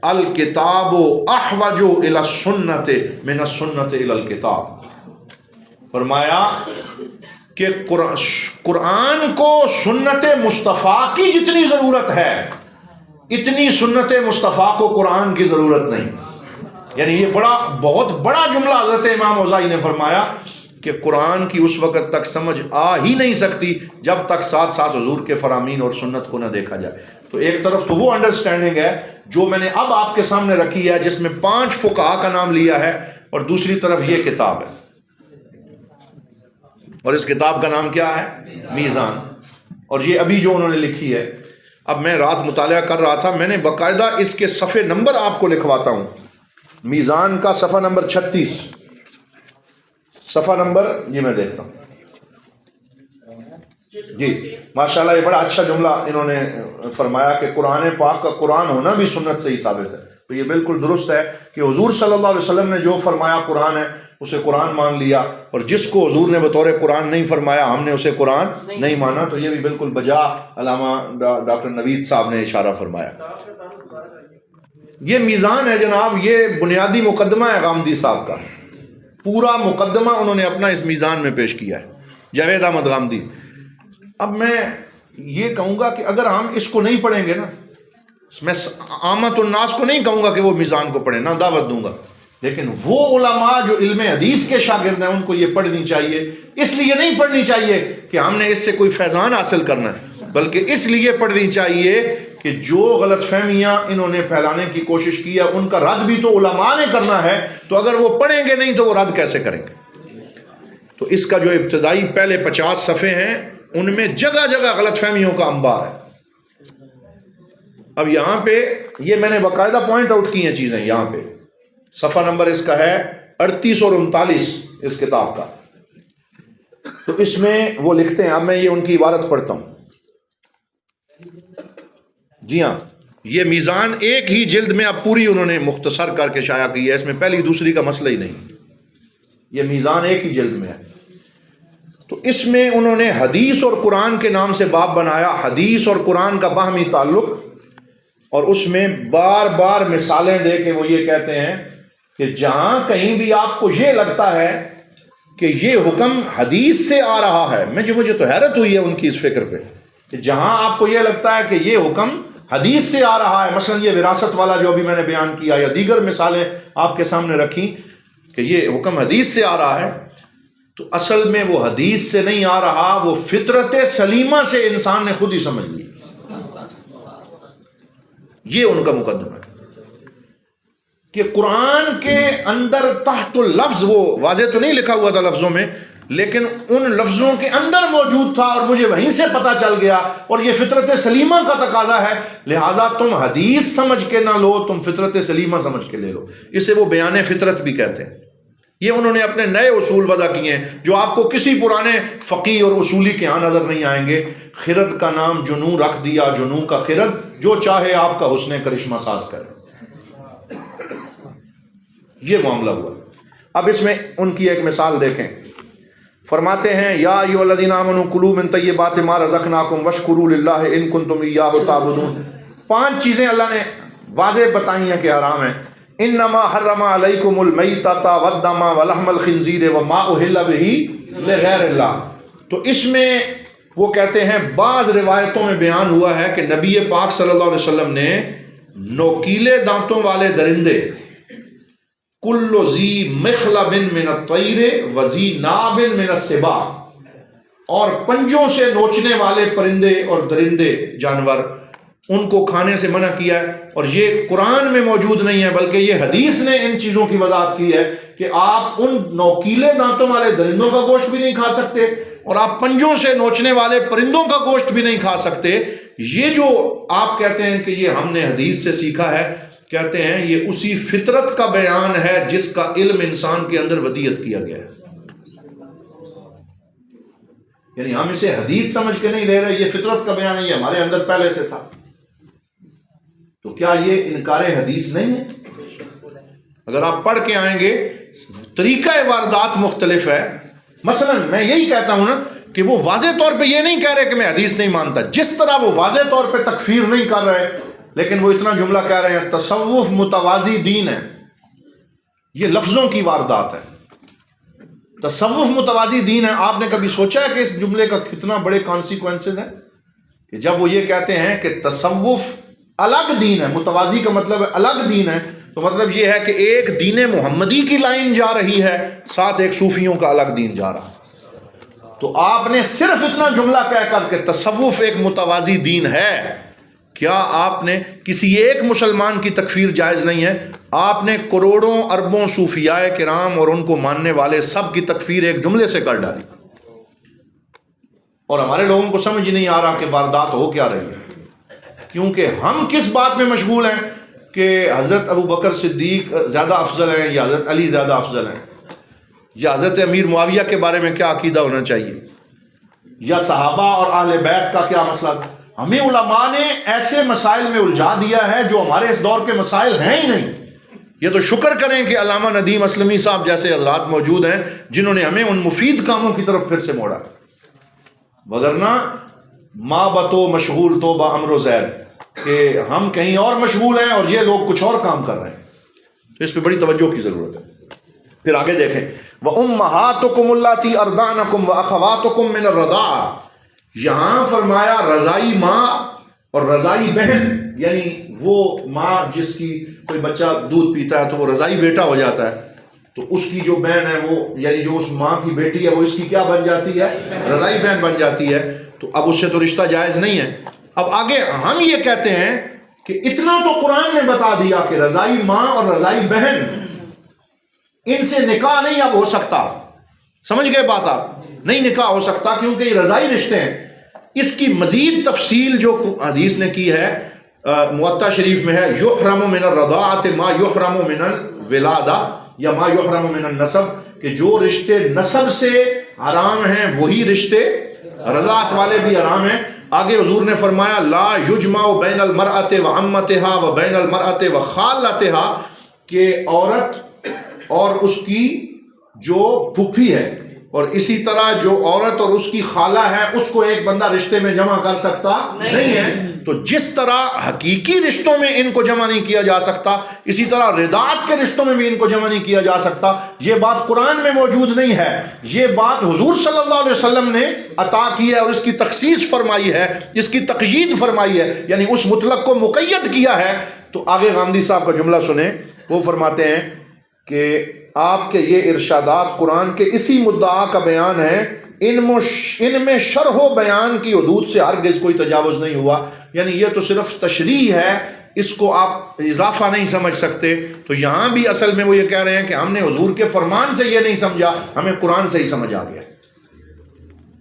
الکتاب احوج الی السنت من السنت الی الکتاب، فرمایا کہ قرآن کو سنت مصطفیٰ کی جتنی ضرورت ہے اتنی سنت مصطفیٰ کو قرآن کی ضرورت نہیں۔ یعنی یہ بہت بڑا جملہ حضرت امام اوزاعی نے فرمایا کہ قرآن کی اس وقت تک سمجھ آ ہی نہیں سکتی جب تک ساتھ ساتھ حضور کے فرامین اور سنت کو نہ دیکھا جائے۔ تو ایک طرف تو وہ انڈرسٹینڈنگ ہے جو میں نے اب آپ کے سامنے رکھی ہے جس میں 5 فقہاء کا نام لیا ہے، اور دوسری طرف یہ کتاب ہے، اور اس کتاب کا نام کیا ہے؟ میزان، اور یہ ابھی جو انہوں نے لکھی ہے۔ اب میں رات مطالعہ کر رہا تھا، میں نے باقاعدہ اس کے صفحے نمبر آپ کو لکھواتا ہوں۔ میزان کا صفحہ نمبر 36، صفحہ نمبر یہ میں دیکھتا ہوں جی، ماشاءاللہ یہ بڑا اچھا جملہ انہوں نے فرمایا کہ قرآن پاک کا قرآن ہونا بھی سنت سے ہی ثابت ہے۔ تو یہ بالکل درست ہے کہ حضور صلی اللہ علیہ وسلم نے جو فرمایا قرآن ہے اسے قرآن مان لیا، اور جس کو حضور نے بطور قرآن نہیں فرمایا ہم نے اسے قرآن نہیں مانا۔ تو یہ بھی بالکل بجا علامہ ڈاکٹر نوید صاحب نے اشارہ فرمایا۔ یہ میزان ہے جناب، یہ بنیادی مقدمہ ہے غامدی صاحب کا، پورا مقدمہ انہوں نے اپنا اس میزان میں پیش کیا ہے، جاوید احمد غامدی۔ اب میں یہ کہوں گا کہ اگر ہم اس کو نہیں پڑھیں گے نا، میں عامت الناس کو نہیں کہوں گا کہ وہ میزان کو پڑھیں، نہ دعوت دوں گا، لیکن وہ علماء جو علم حدیث کے شاگرد ہیں ان کو یہ پڑھنی چاہیے۔ اس لیے نہیں پڑھنی چاہیے کہ ہم نے اس سے کوئی فیضان حاصل کرنا ہے، بلکہ اس لیے پڑھنی چاہیے کہ جو غلط فہمیاں انہوں نے پھیلانے کی کوشش کی ہے ان کا رد بھی تو علماء نے کرنا ہے، تو اگر وہ پڑھیں گے نہیں تو وہ رد کیسے کریں گے؟ تو اس کا جو ابتدائی پہلے 50 صفحے ہیں ان میں جگہ جگہ غلط فہمیوں کا انبار ہے۔ اب یہاں پہ یہ میں نے باقاعدہ پوائنٹ آؤٹ کی ہیں چیزیں، یہاں پہ صفحہ نمبر اس کا ہے 38 اور 39 اس کتاب کا۔ تو اس میں وہ لکھتے ہیں، اب میں یہ ان کی عبارت پڑھتا ہوں۔ جی ہاں، یہ میزان ایک ہی جلد میں اب پوری انہوں نے مختصر کر کے شائع کی ہے، اس میں پہلی دوسری کا مسئلہ ہی نہیں، یہ میزان ایک ہی جلد میں ہے۔ تو اس میں انہوں نے حدیث اور قرآن کے نام سے باب بنایا، حدیث اور قرآن کا باہمی تعلق، اور اس میں بار بار مثالیں دے کے وہ یہ کہتے ہیں کہ جہاں کہیں بھی آپ کو یہ لگتا ہے کہ یہ حکم حدیث سے آ رہا ہے، مجھے تو حیرت ہوئی ہے ان کی اس فکر پہ، کہ جہاں آپ کو یہ لگتا ہے کہ یہ حکم حدیث سے آ رہا ہے، مثلا یہ وراثت والا جو ابھی میں نے بیان کیا یا دیگر مثالیں آپ کے سامنے رکھی کہ یہ حکم حدیث سے آ رہا ہے، تو اصل میں وہ حدیث سے نہیں آ رہا، وہ فطرت سلیمہ سے انسان نے خود ہی سمجھ لی۔ یہ ان کا مقدمہ ہے کہ قرآن کے اندر تحت اللفظ، وہ واضح تو نہیں لکھا ہوا تھا لفظوں میں، لیکن ان لفظوں کے اندر موجود تھا اور مجھے وہیں سے پتہ چل گیا، اور یہ فطرت سلیمہ کا تقاضا ہے، لہذا تم حدیث سمجھ کے نہ لو، تم فطرت سلیمہ سمجھ کے لے لو۔ اسے وہ بیان فطرت بھی کہتے ہیں یہ انہوں نے اپنے نئے اصول وضع کیے ہیں جو آپ کو کسی پرانے فقی اور اصولی کے ہاں نظر نہیں آئیں گے. خرد کا نام جنوں رکھ دیا، جنوں کا خرد، جو چاہے آپ کا حسن کرشمہ ساز کرے. یہ معاملہ ہوا. اب اس میں ان کی ایک مثال دیکھیں. فرماتے ہیں یا ایھا الذین آمنوا کلوا من طیبات ما رزقناکم واشکروا للہ ان کنتم ایاہ تعبدون. 5 چیزیں اللہ نے واضح بتائی ہیں کہ حرام ہیں. انما حرم علیکم المیتۃ والدم ولحم الخنزیر وما اہل بہ لغیر اللہ. تو اس میں وہ کہتے ہیں بعض روایتوں میں بیان ہوا ہے کہ نبی پاک صلی اللہ علیہ وسلم نے نوکیلے دانتوں والے درندے، کل ذی مخلب من الطیر وذی ناب من السباع، اور پنجوں سے نوچنے والے پرندے اور درندے جانور، ان کو کھانے سے منع کیا ہے. اور یہ قرآن میں موجود نہیں ہے بلکہ یہ حدیث نے ان چیزوں کی وضاحت کی ہے کہ آپ ان نوکیلے دانتوں والے درندوں کا گوشت بھی نہیں کھا سکتے اور آپ پنجوں سے نوچنے والے پرندوں کا گوشت بھی نہیں کھا سکتے. یہ جو آپ کہتے ہیں کہ یہ ہم نے حدیث سے سیکھا ہے، کہتے ہیں یہ اسی فطرت کا بیان ہے جس کا علم انسان کے اندر ودیعت کیا گیا ہے. یعنی ہم اسے حدیث سمجھ کے نہیں لے رہے، یہ فطرت کا بیان ہے، یہ ہمارے اندر پہلے سے تھا. تو کیا یہ انکار حدیث نہیں ہے؟ اگر آپ پڑھ کے آئیں گے طریقہ واردات مختلف ہے. مثلا میں یہی کہتا ہوں نا کہ وہ واضح طور پہ یہ نہیں کہہ رہے کہ میں حدیث نہیں مانتا، جس طرح وہ واضح طور پہ تکفیر نہیں کر رہے لیکن وہ اتنا جملہ کہہ رہے ہیں تصوف متوازی دین ہے. یہ لفظوں کی واردات ہے. تصوف متوازی دین ہے. آپ نے کبھی سوچا ہے کہ اس جملے کا کتنا بڑے کانسیکوینسز ہیں کہ جب وہ یہ کہتے ہیں کہ تصوف الگ دین ہے، متوازی کا مطلب ہے الگ دین ہے، تو مطلب یہ ہے کہ ایک دین محمدی کی لائن جا رہی ہے، ساتھ ایک صوفیوں کا الگ دین جا رہا ہے. تو آپ نے صرف اتنا جملہ کہہ کر کے تصوف ایک متوازی دین ہے، کیا آپ نے کسی ایک مسلمان کی تکفیر جائز نہیں ہے؟ آپ نے کروڑوں اربوں صوفیاء کرام اور ان کو ماننے والے سب کی تکفیر ایک جملے سے کر ڈالی. اور ہمارے لوگوں کو سمجھ نہیں آ رہا کہ واردات ہو کیا رہی ہے، کیونکہ ہم کس بات میں مشغول ہیں کہ حضرت ابو بکر صدیق زیادہ افضل ہیں یا حضرت علی زیادہ افضل ہیں، یا حضرت امیر معاویہ کے بارے میں کیا عقیدہ ہونا چاہیے، یا صحابہ اور اہل بیت کا کیا مسئلہ. ہمیں علماء نے ایسے مسائل میں الجھا دیا ہے جو ہمارے اس دور کے مسائل ہیں ہی نہیں. یہ تو شکر کریں کہ علامہ ندیم اسلمی صاحب جیسے حضرات موجود ہیں جنہوں نے ہمیں ان مفید کاموں کی طرف پھر سے موڑا، وگرنہ ماں بتو مشغول تو با امر و زید کہ ہم کہیں اور مشغول ہیں اور یہ لوگ کچھ اور کام کر رہے ہیں. تو اس پہ بڑی توجہ کی ضرورت ہے. پھر آگے دیکھیں وَأُمَّهَاتُكُمُ اللَّاتِي أَرْضَعْنَكُمْ وَأَخَوَاتُكُمْ مِنَ الرَّضَاعَةِ. یہاں فرمایا رضائی ماں اور رضائی بہن، یعنی وہ ماں جس کی کوئی بچہ دودھ پیتا ہے تو وہ رضائی بیٹا ہو جاتا ہے، تو اس کی جو بہن ہے وہ یعنی جو اس ماں کی بیٹی ہے وہ اس کی کیا بن جاتی ہے؟ رضائی بہن بن جاتی ہے. تو اب اس سے تو رشتہ جائز نہیں ہے. اب آگے ہم یہ کہتے ہیں کہ اتنا تو قرآن نے بتا دیا کہ رضائی ماں اور رضائی بہن ان سے نکاح نہیں اب ہو سکتا. سمجھ گئے بات آپ؟ نہیں نکاح ہو سکتا کیونکہ یہ رضائی رشتے ہیں. اس کی مزید تفصیل جو حدیث نے کی ہے موطا شریف میں ہے یحرم من الرضاعۃ ما یحرم من الولادہ یا ما یحرم من النسب، کہ جو رشتے نسب سے حرام ہیں وہی رشتے رضاعت والے بھی حرام ہیں. آگے حضور نے فرمایا لا یجمع بین المرأۃ وعمتها وبین المرأۃ وخالتها، کہ عورت اور اس کی جو پھوپھی ہے اور اسی طرح جو عورت اور اس کی خالہ ہے اس کو ایک بندہ رشتے میں جمع کر سکتا نہیں ہے. تو جس طرح حقیقی رشتوں میں ان کو جمع نہیں کیا جا سکتا اسی طرح رضاعت کے رشتوں میں بھی ان کو جمع نہیں کیا جا سکتا. یہ بات قرآن میں موجود نہیں ہے، یہ بات حضور صلی اللہ علیہ وسلم نے عطا کی ہے اور اس کی تخصیص فرمائی ہے، اس کی تقیید فرمائی ہے، یعنی اس مطلق کو مقید کیا ہے. تو آگے غامدی صاحب کا جملہ سنیں، وہ فرماتے ہیں کہ آپ کے یہ ارشادات قرآن کے اسی مدعا کا بیان ہے، ان میں شرح و بیان کی حدود سے ہرگز کوئی تجاوز نہیں ہوا. یعنی یہ تو صرف تشریح ہے، اس کو آپ اضافہ نہیں سمجھ سکتے. تو یہاں بھی اصل میں وہ یہ کہہ رہے ہیں کہ ہم نے حضور کے فرمان سے یہ نہیں سمجھا، ہمیں قرآن سے ہی سمجھ آ گیا.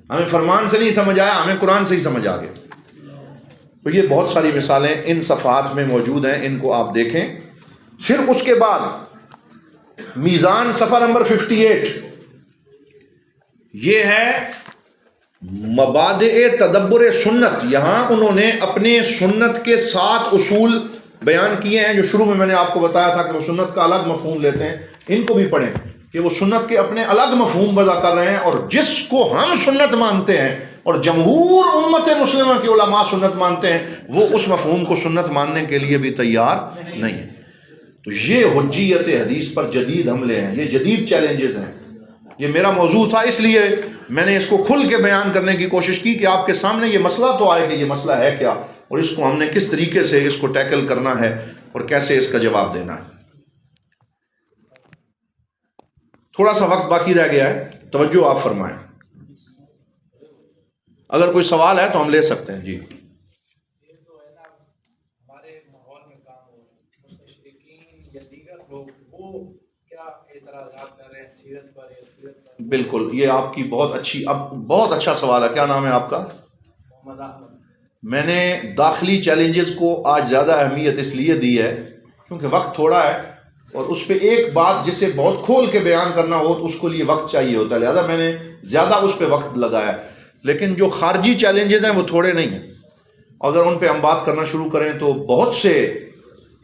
ہمیں فرمان سے نہیں سمجھ آیا، ہمیں قرآن سے ہی سمجھ آ گیا. تو یہ بہت ساری مثالیں ان صفحات میں موجود ہیں، ان کو آپ دیکھیں. پھر اس کے بعد میزان صفحہ نمبر 58، یہ ہے مبادئ تدبر سنت۔ یہاں انہوں نے اپنے سنت کے 7 اصول بیان کیے ہیں، جو شروع میں نے آپ کو بتایا تھا کہ وہ سنت کا الگ مفہوم لیتے ہیں، ان کو بھی پڑھیں کہ وہ سنت کے اپنے الگ مفہوم وضع کر رہے ہیں، اور جس کو ہم سنت مانتے ہیں اور جمہور امت مسلمہ کے علماء سنت مانتے ہیں، وہ اس مفہوم کو سنت ماننے کے لیے بھی تیار نہیں ہے۔ تو یہ حجیت حدیث پر جدید حملے ہیں، یہ جدید چیلنجز ہیں۔ یہ میرا موضوع تھا، اس لیے میں نے اس کو کھل کے بیان کرنے کی کوشش کی کہ آپ کے سامنے یہ مسئلہ تو آئے کہ یہ مسئلہ ہے کیا، اور اس کو ہم نے کس طریقے سے اس کو ٹیکل کرنا ہے اور کیسے اس کا جواب دینا ہے۔ تھوڑا سا وقت باقی رہ گیا ہے، توجہ آپ فرمائیں، اگر کوئی سوال ہے تو ہم لے سکتے ہیں۔ جی ہمارے ماحول میں کام ہو رہے مستشرقین یا دیگر لوگ، وہ کیا اعتراضات کر رہے ہیں سیرت پر یا سیرت پر؟ بالکل، یہ آپ کی بہت اچھا سوال ہے۔ کیا نام ہے آپ کا؟ محمد احمد۔ میں نے داخلی چیلنجز کو آج زیادہ اہمیت اس لیے دی ہے کیونکہ وقت تھوڑا ہے، اور اس پہ ایک بات جسے بہت کھول کے بیان کرنا ہو تو اس کو لیے وقت چاہیے ہوتا ہے، لہذا میں نے زیادہ اس پہ وقت لگایا۔ لیکن جو خارجی چیلنجز ہیں وہ تھوڑے نہیں ہیں، اگر ان پہ ہم بات کرنا شروع کریں تو بہت سے۔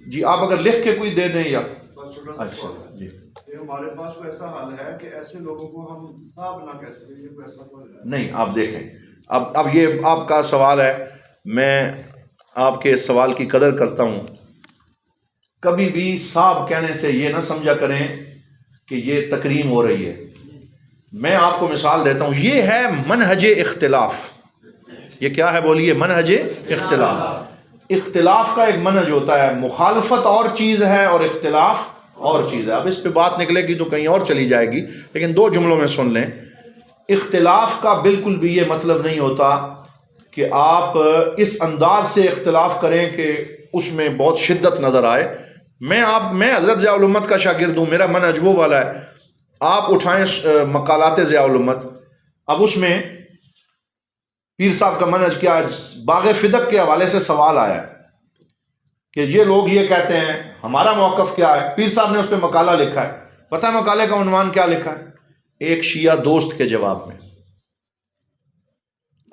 جی آپ اگر لکھ کے کوئی دے دیں یا اچھا جی۔ ہمارے پاس کوئی ایسا حل ہے کہ ایسے لوگوں کو ہم صاحب نہ کہہ سکیں، یہ کوئی ایسا کوئی ہے؟ نہیں، آپ دیکھیں، اب یہ آپ کا سوال ہے، میں آپ کے اس سوال کی قدر کرتا ہوں۔ کبھی بھی صاحب کہنے سے یہ نہ سمجھا کریں کہ یہ تکریم ہو رہی ہے۔ میں آپ کو مثال دیتا ہوں، یہ ہے منہج اختلاف۔ یہ کیا ہے بولیے؟ منہج اختلاف۔ اختلاف کا ایک منہج ہوتا ہے، مخالفت اور چیز ہے اور اختلاف اور چیز ہے۔ اب اس پہ بات نکلے گی تو کہیں اور چلی جائے گی، لیکن 2 جملوں میں سن لیں۔ اختلاف کا بالکل بھی یہ مطلب نہیں ہوتا کہ آپ اس انداز سے اختلاف کریں کہ اس میں بہت شدت نظر آئے۔ میں حضرت ضیاء الامت کا شاگرد ہوں، میرا منہج وہ والا ہے۔ آپ اٹھائیں مقالات ضیاء الامت، اب اس میں پیر صاحب کا منہج کیا ہے؟ باغ فدق کے حوالے سے سوال آیا ہے کہ یہ لوگ یہ کہتے ہیں، ہمارا موقف کیا ہے؟ پیر صاحب نے اس پہ مقالہ لکھا ہے، پتہ ہے مقالے کا عنوان کیا لکھا ہے؟ ایک شیعہ دوست کے جواب میں۔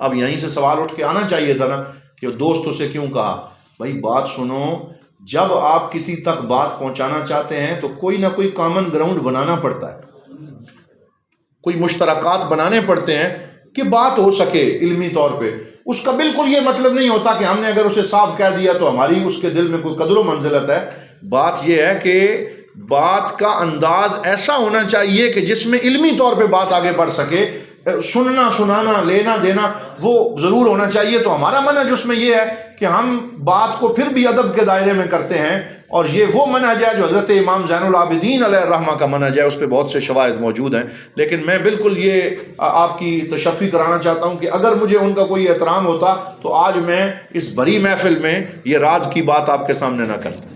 اب یہیں سے سوال اٹھ کے آنا چاہیے تھا نا کہ دوست اسے کیوں کہا؟ بھائی بات سنو، جب آپ کسی تک بات پہنچانا چاہتے ہیں تو کوئی نہ کوئی کامن گراؤنڈ بنانا پڑتا ہے، کوئی مشترکات بنانے پڑتے ہیں کہ بات ہو سکے علمی طور پہ۔ اس کا بالکل یہ مطلب نہیں ہوتا کہ ہم نے اگر اسے صاف کہہ دیا تو ہماری اس کے دل میں کوئی قدر و منزلت ہے۔ بات یہ ہے کہ بات کا انداز ایسا ہونا چاہیے کہ جس میں علمی طور پہ بات آگے بڑھ سکے، سننا سنانا لینا دینا وہ ضرور ہونا چاہیے۔ تو ہمارا منہج اس میں یہ ہے کہ ہم بات کو پھر بھی ادب کے دائرے میں کرتے ہیں، اور یہ وہ منہج ہے جو حضرت امام زین العابدین علیہ الرحمہ کا منہج ہے، اس پہ بہت سے شواہد موجود ہیں۔ لیکن میں بالکل یہ آپ کی تشفی کرانا چاہتا ہوں کہ اگر مجھے ان کا کوئی احترام ہوتا تو آج میں اس بری محفل میں یہ راز کی بات آپ کے سامنے نہ کرتا۔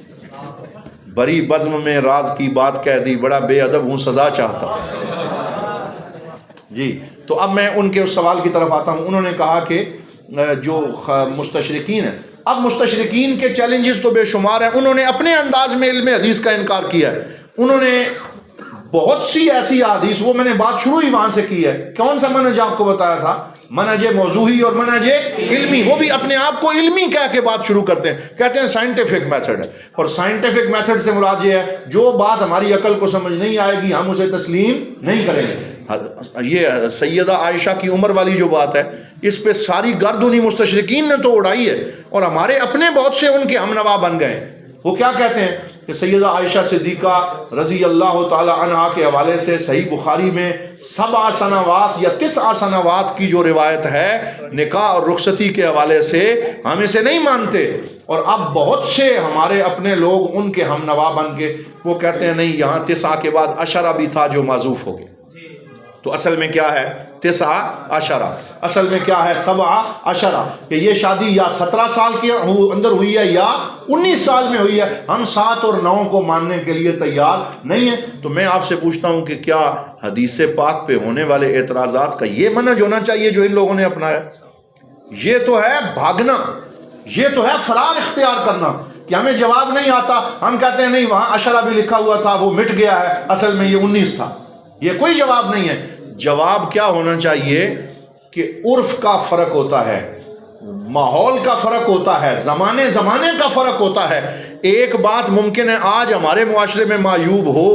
بری بزم میں راز کی بات کہہ دی، بڑا بے ادب ہوں سزا چاہتا جی۔ تو اب میں ان کے اس سوال کی طرف آتا ہوں۔ انہوں نے کہا کہ جو مستشرقین ہیں، اب مستشرقین کے چیلنجز تو بے شمار ہیں۔ انہوں نے اپنے انداز میں علم حدیث کا انکار کیا ہے۔ انہوں نے بہت سی ایسی احادیث، وہ میں نے بات شروع ہی وہاں سے کی ہے۔ کون سا منہج آپ کو بتایا تھا؟ منہج موضوعی اور منہج علمی۔ وہ بھی اپنے آپ کو علمی کہہ کے بات شروع کرتے ہیں، کہتے ہیں سائنٹیفک میتھڈ ہے، اور سائنٹیفک میتھڈ سے مراد یہ ہے جو بات ہماری عقل کو سمجھ نہیں آئے گی ہم اسے تسلیم نہیں کریں گے۔ یہ سیدہ عائشہ کی عمر والی جو بات ہے، اس پہ ساری گرد انہی مستشرقین نے تو اڑائی ہے، اور ہمارے اپنے بہت سے ان کے ہمنوا بن گئے۔ وہ کیا کہتے ہیں کہ سیدہ عائشہ صدیقہ رضی اللہ تعالی عنہا کے حوالے سے صحیح بخاری میں 7 سنوات یا 9 سنوات کی جو روایت ہے نکاح اور رخصتی کے حوالے سے، ہم اسے نہیں مانتے۔ اور اب بہت سے ہمارے اپنے لوگ ان کے ہم نوا بن کے وہ کہتے ہیں نہیں، یہاں 9 کے بعد عشرہ بھی تھا جو معذوف ہو گئے۔ تو اصل میں کیا ہے 9 عشرہ، اصل میں کیا ہے 7 عشرہ، کہ یہ شادی یا 17 سال کے اندر ہوئی ہے یا 19 سال میں ہوئی ہے، ہم 7 اور 9 کو ماننے کے لیے تیار نہیں ہیں۔ تو میں آپ سے پوچھتا ہوں کہ کیا حدیث پاک پہ ہونے والے اعتراضات کا یہ منہج ہونا چاہیے جو ان لوگوں نے اپنایا؟ یہ تو ہے بھاگنا، یہ تو ہے فرار اختیار کرنا۔ کہ ہمیں جواب نہیں آتا، ہم کہتے ہیں نہیں وہاں عشرہ بھی لکھا ہوا تھا، وہ مٹ گیا ہے، اصل میں یہ 19 تھا. یہ کوئی جواب نہیں ہے. جواب کیا ہونا چاہیے کہ عرف کا فرق ہوتا ہے، ماحول کا فرق ہوتا ہے، زمانے کا فرق ہوتا ہے. ایک بات ممکن ہے آج ہمارے معاشرے میں معیوب ہو،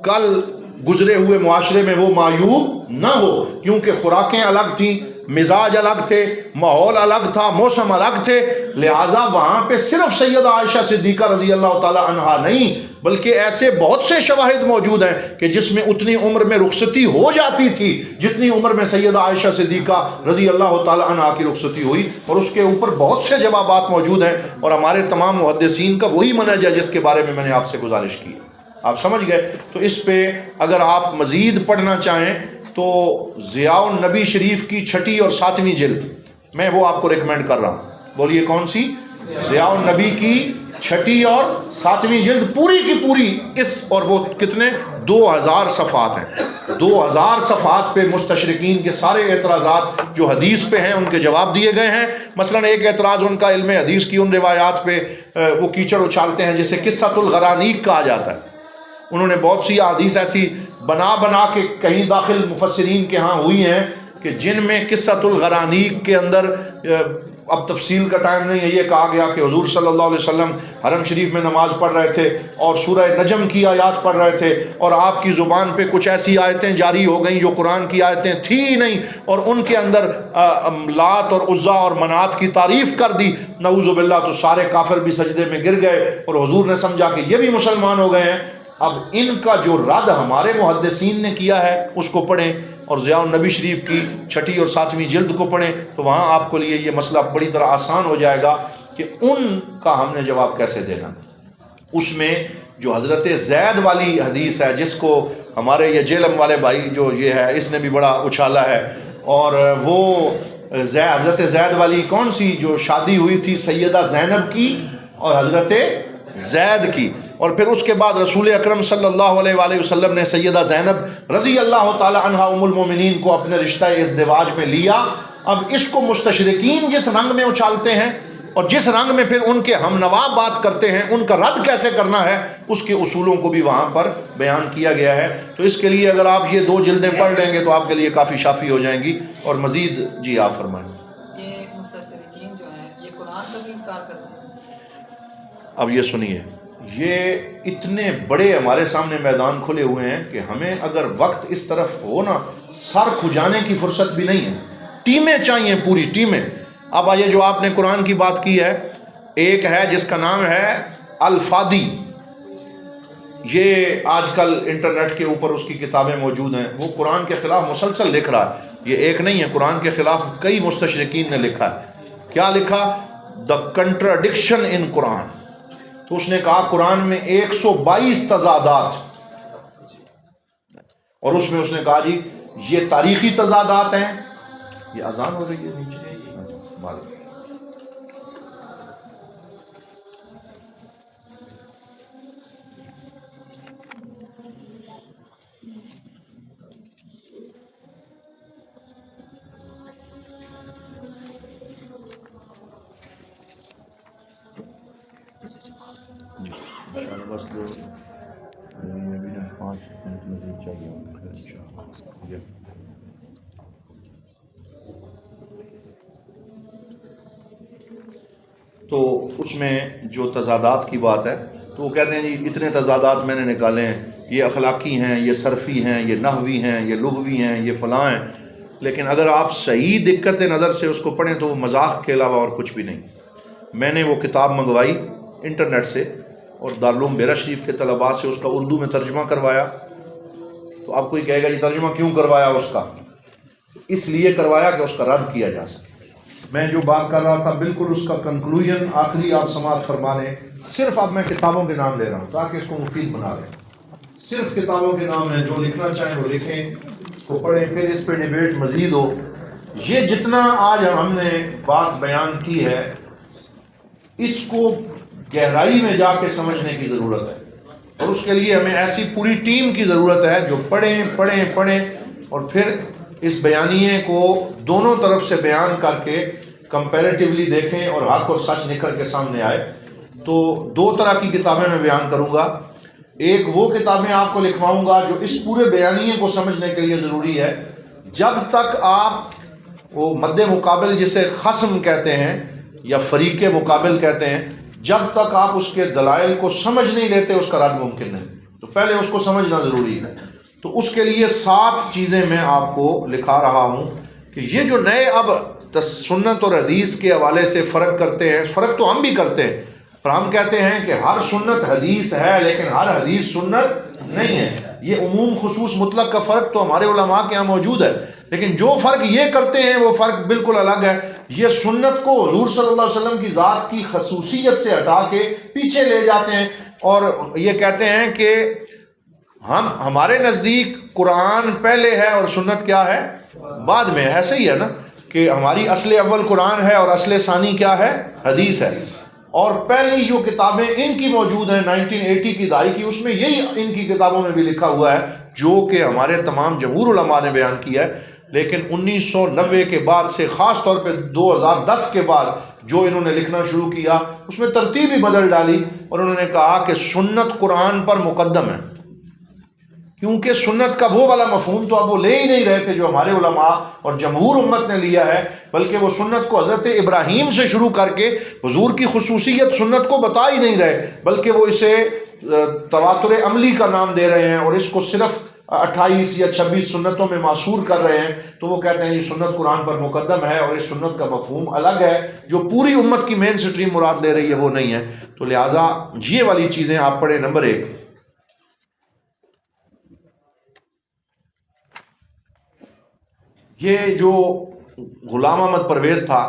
کل گزرے ہوئے معاشرے میں وہ معیوب نہ ہو، کیونکہ خوراکیں الگ تھیں، مزاج الگ تھے، ماحول الگ تھا، موسم الگ تھے. لہٰذا وہاں پہ صرف سیدہ عائشہ صدیقہ رضی اللہ تعالی عنہا نہیں، بلکہ ایسے بہت سے شواہد موجود ہیں کہ جس میں اتنی عمر میں رخصتی ہو جاتی تھی جتنی عمر میں سیدہ عائشہ صدیقہ رضی اللہ تعالی عنہا کی رخصتی ہوئی. اور اس کے اوپر بہت سے جوابات موجود ہیں، اور ہمارے تمام محدثین کا وہی منہج ہے جس کے بارے میں میں نے آپ سے گزارش کی. آپ سمجھ گئے؟ تو اس پہ اگر آپ مزید پڑھنا چاہیں تو ضیاء النبی شریف کی 6 اور 7ویں جلد میں وہ آپ کو ریکمینڈ کر رہا ہوں. بولیے کون سی؟ ضیاء النبی کی 6 اور 7ویں جلد پوری کی پوری اس، اور وہ کتنے 2000 صفحات ہیں. 2000 صفحات پہ مستشرقین کے سارے اعتراضات جو حدیث پہ ہیں ان کے جواب دیے گئے ہیں. مثلا ایک اعتراض ان کا علم حدیث کی ان روایات پہ وہ کیچڑ اچھالتے ہیں جسے قصۃ الغرانیق کہا جاتا ہے. انہوں نے بہت سی احادیث ایسی بنا کے کہیں داخل مفسرین کے ہاں ہوئی ہیں کہ جن میں قصۃ الغرانیق کے اندر، اب تفصیل کا ٹائم نہیں ہے، یہ کہا گیا کہ حضور صلی اللہ علیہ وسلم حرم شریف میں نماز پڑھ رہے تھے اور سورہ نجم کی آیات پڑھ رہے تھے، اور آپ کی زبان پہ کچھ ایسی آیتیں جاری ہو گئیں جو قرآن کی آیتیں تھی ہی نہیں، اور ان کے اندر لات اور عزا اور منات کی تعریف کر دی، نعوذ باللہ. تو سارے کافر بھی سجدے میں گر گئے اور حضور نے سمجھا کہ یہ بھی مسلمان ہو گئے ہیں. اب ان کا جو رد ہمارے محدثین نے کیا ہے اس کو پڑھیں، اور ضیاء النبی شریف کی 6 اور 7ویں جلد کو پڑھیں، تو وہاں آپ کو لیے یہ مسئلہ بڑی طرح آسان ہو جائے گا کہ ان کا ہم نے جواب کیسے دینا. اس میں جو حضرت زید والی حدیث ہے جس کو ہمارے یہ جیلم والے بھائی جو یہ ہے اس نے بھی بڑا اچھالا ہے، اور وہ حضرت زید والی کون سی جو شادی ہوئی تھی سیدہ زینب کی اور حضرت زید کی، اور پھر اس کے بعد رسول اکرم صلی اللہ علیہ وآلہ وسلم نے سیدہ زینب رضی اللہ تعالی عنہا ام المومنین کو اپنے رشتہ ازدواج میں لیا. اب اس کو مستشرقین جس رنگ میں اچھالتے ہیں اور جس رنگ میں پھر ان کے ہم نوا بات کرتے ہیں، ان کا رد کیسے کرنا ہے اس کے اصولوں کو بھی وہاں پر بیان کیا گیا ہے. تو اس کے لیے اگر آپ یہ 2 جلدیں پڑھ لیں گے تو آپ کے لیے کافی شافی ہو جائیں گی. اور مزید جی آپ فرمائیں. یہ مستشرقین جو ہیں یہ قرآن کا بھی انکار کرتے ہیں. اب یہ سنیے، یہ اتنے بڑے ہمارے سامنے میدان کھلے ہوئے ہیں کہ ہمیں اگر وقت اس طرف ہو نا سر کھجانے کی فرصت بھی نہیں ہے. ٹیمیں چاہیے، پوری ٹیمیں. اب آئیے جو آپ نے قرآن کی بات کی ہے، ایک ہے جس کا نام ہے الفادی، یہ آج کل انٹرنیٹ کے اوپر اس کی کتابیں موجود ہیں. وہ قرآن کے خلاف مسلسل لکھ رہا ہے. یہ ایک نہیں ہے، قرآن کے خلاف کئی مستشرقین نے لکھا ہے. کیا لکھا؟ دا کنٹراڈکشن ان قرآن. تو اس نے کہا قرآن میں 122 تضادات، اور اس میں اس نے کہا جی یہ تاریخی تضادات ہیں. یہ اذان ہو رہی ہے نیچے. بس 5 منٹ مزید چاہیے. تو اس میں جو تضادات کی بات ہے تو وہ کہتے ہیں جی اتنے تضادات میں نے نکالے ہیں، یہ اخلاقی ہیں، یہ صرفی ہیں، یہ نحوی ہیں، یہ لغوی ہیں، یہ فلاں ہیں. لیکن اگر آپ صحیح دقت نظر سے اس کو پڑھیں تو وہ مذاق کے علاوہ اور کچھ بھی نہیں. میں نے وہ کتاب منگوائی انٹرنیٹ سے اور دارالعلوم بیرا شریف کے طلباء سے اس کا اردو میں ترجمہ کروایا. تو آپ کوئی کہے گا جی ترجمہ کیوں کروایا اس کا؟ اس لیے کروایا کہ اس کا رد کیا جا سکے. میں جو بات کر رہا تھا بالکل اس کا کنکلوژن آخری آپ سماعت فرما لیں. صرف اب میں کتابوں کے نام لے رہا ہوں تاکہ اس کو مفید بنا لیں. صرف کتابوں کے نام ہیں، جو لکھنا چاہیں وہ لکھیں، اس کو پڑھیں، پھر اس پہ ڈیبیٹ مزید ہو. یہ جتنا آج ہم نے بات بیان کی ہے اس کو گہرائی میں جا کے سمجھنے کی ضرورت ہے، اور اس کے لیے ہمیں ایسی پوری ٹیم کی ضرورت ہے جو پڑھیں اور پھر اس بیانیے کو دونوں طرف سے بیان کر کے کمپیریٹیولی دیکھیں اور حق اور سچ نکل کے سامنے آئے. تو دو طرح کی کتابیں میں بیان کروں گا. ایک وہ کتابیں آپ کو لکھواؤں گا جو اس پورے بیانیے کو سمجھنے کے لیے ضروری ہے. جب تک آپ وہ مد مقابل جسے خصم کہتے ہیں یا فریق مقابل کہتے ہیں، جب تک آپ اس کے دلائل کو سمجھ نہیں لیتے اس کا رد ممکن نہیں. تو پہلے اس کو سمجھنا ضروری ہے. تو اس کے لیے 7 چیزیں میں آپ کو لکھا رہا ہوں کہ یہ جو نئے اب سنت اور حدیث کے حوالے سے فرق کرتے ہیں، فرق تو ہم بھی کرتے ہیں، پر ہم کہتے ہیں کہ ہر سنت حدیث ہے لیکن ہر حدیث سنت نہیں ہے. یہ عموم خصوص مطلق کا فرق تو ہمارے علماء کے یہاں موجود ہے، لیکن جو فرق یہ کرتے ہیں وہ فرق بالکل الگ ہے. یہ سنت کو حضور صلی اللہ علیہ وسلم کی ذات کی خصوصیت سے ہٹا کے پیچھے لے جاتے ہیں اور یہ کہتے ہیں کہ ہمارے نزدیک قرآن پہلے ہے اور سنت کیا ہے بعد میں. ایسے ہی ہے نا کہ ہماری اصل اول قرآن ہے اور اصل ثانی کیا ہے حدیث ہے. اور پہلی جو کتابیں ان کی موجود ہیں 1980 کی دہائی کی، اس میں یہی ان کی کتابوں میں بھی لکھا ہوا ہے جو کہ ہمارے تمام جمہور علماء نے بیان کیا ہے. لیکن 1990 کے بعد سے، خاص طور پہ 2010 کے بعد جو انہوں نے لکھنا شروع کیا، اس میں ترتیب ہی بدل ڈالی اور انہوں نے کہا کہ سنت قرآن پر مقدم ہے. کیونکہ سنت کا وہ والا مفہوم تو اب وہ لے ہی نہیں رہے تھے جو ہمارے علماء اور جمہور امت نے لیا ہے، بلکہ وہ سنت کو حضرت ابراہیم سے شروع کر کے حضور کی خصوصیت سنت کو بتا ہی نہیں رہے، بلکہ وہ اسے تواتر عملی کا نام دے رہے ہیں اور اس کو صرف 28 یا 26 سنتوں میں معصور کر رہے ہیں. تو وہ کہتے ہیں یہ سنت قرآن پر مقدم ہے اور اس سنت کا مفہوم الگ ہے جو پوری امت کی مین سٹریم مراد لے رہی ہے، وہ نہیں ہے. تو لہٰذا یہ والی چیزیں آپ پڑھیں. نمبر 1، یہ جو غلام احمد پرویز تھا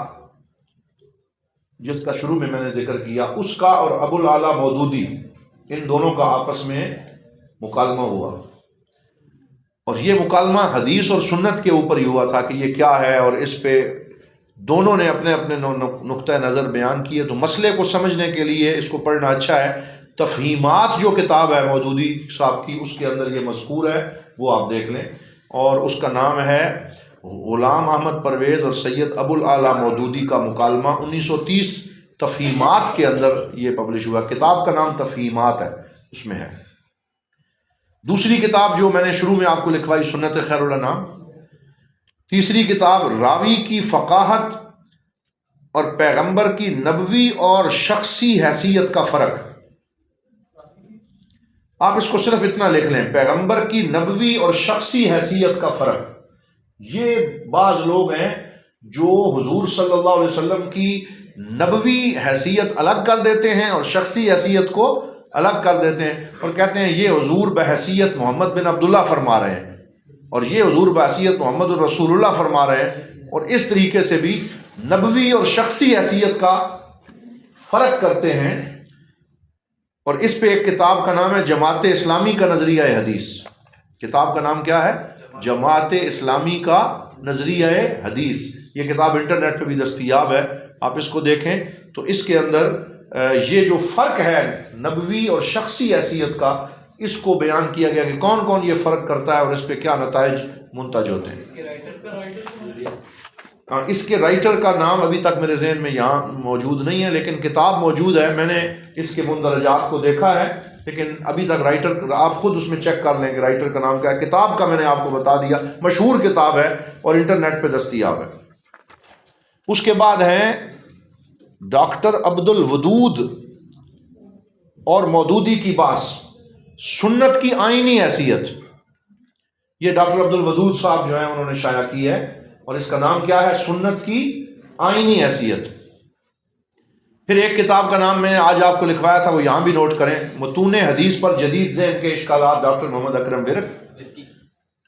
جس کا شروع میں نے ذکر کیا، اس کا اور ابو الاعلیٰ مودودی، ان دونوں کا آپس میں مکالمہ ہوا، اور یہ مکالمہ حدیث اور سنت کے اوپر ہی ہوا تھا کہ یہ کیا ہے، اور اس پہ دونوں نے اپنے اپنے نقطۂ نظر بیان کیے. تو مسئلے کو سمجھنے کے لیے اس کو پڑھنا اچھا ہے. تفہیمات جو کتاب ہے مودودی صاحب کی، اس کے اندر یہ مذکور ہے، وہ آپ دیکھ لیں. اور اس کا نام ہے غلام احمد پرویز اور سید ابو الاعلیٰ مودودی کا مکالمہ. 1930 تفہیمات کے اندر یہ پبلش ہوا. کتاب کا نام تفہیمات ہے، اس میں ہے. دوسری کتاب جو میں نے شروع میں آپ کو لکھوائی، سنت خیر الانام. تیسری کتاب راوی کی فقاہت اور پیغمبر کی نبوی اور شخصی حیثیت کا فرق. آپ اس کو صرف اتنا لکھ لیں، پیغمبر کی نبوی اور شخصی حیثیت کا فرق. یہ بعض لوگ ہیں جو حضور صلی اللہ علیہ وسلم کی نبوی حیثیت الگ کر دیتے ہیں اور شخصی حیثیت کو الگ کر دیتے ہیں اور کہتے ہیں یہ حضور بحیثیت محمد بن عبداللہ فرما رہے ہیں اور یہ حضور بحیثیت محمد الرسول اللہ فرما رہے ہیں. اور اس طریقے سے بھی نبوی اور شخصی حیثیت کا فرق کرتے ہیں. اور اس پہ ایک کتاب کا نام ہے جماعت اسلامی کا نظریہ حدیث. کتاب کا نام کیا ہے؟ جماعت اسلامی کا نظریہ حدیث. یہ کتاب انٹرنیٹ پہ بھی دستیاب ہے، آپ اس کو دیکھیں. تو اس کے اندر یہ جو فرق ہے نبوی اور شخصی حیثیت کا، اس کو بیان کیا گیا کہ کون کون یہ فرق کرتا ہے اور اس پہ کیا نتائج منتج ہوتے ہیں. اس کے رائٹر کا نام ابھی تک میرے ذہن میں یہاں موجود نہیں ہے، لیکن کتاب موجود ہے. میں نے اس کے مندرجات کو دیکھا ہے، لیکن ابھی تک رائٹر آپ خود اس میں چیک کر لیں کہ رائٹر کا نام کیا ہے. کتاب کا میں نے آپ کو بتا دیا، مشہور کتاب ہے اور انٹرنیٹ پہ دستیاب ہے. اس کے بعد ہیں ڈاکٹر عبد الودود اور مودودی کی بحث، سنت کی آئینی حیثیت. یہ ڈاکٹر عبد الودود صاحب جو ہیں انہوں نے شائع کی ہے اور اس کا نام کیا ہے؟ سنت کی آئینی حیثیت. پھر ایک کتاب کا نام میں نے آج آپ کو لکھوایا تھا، وہ یہاں بھی نوٹ کریں، متون حدیث پر جدید ذہن کے اشکالات، ڈاکٹر محمد اکرم ورک.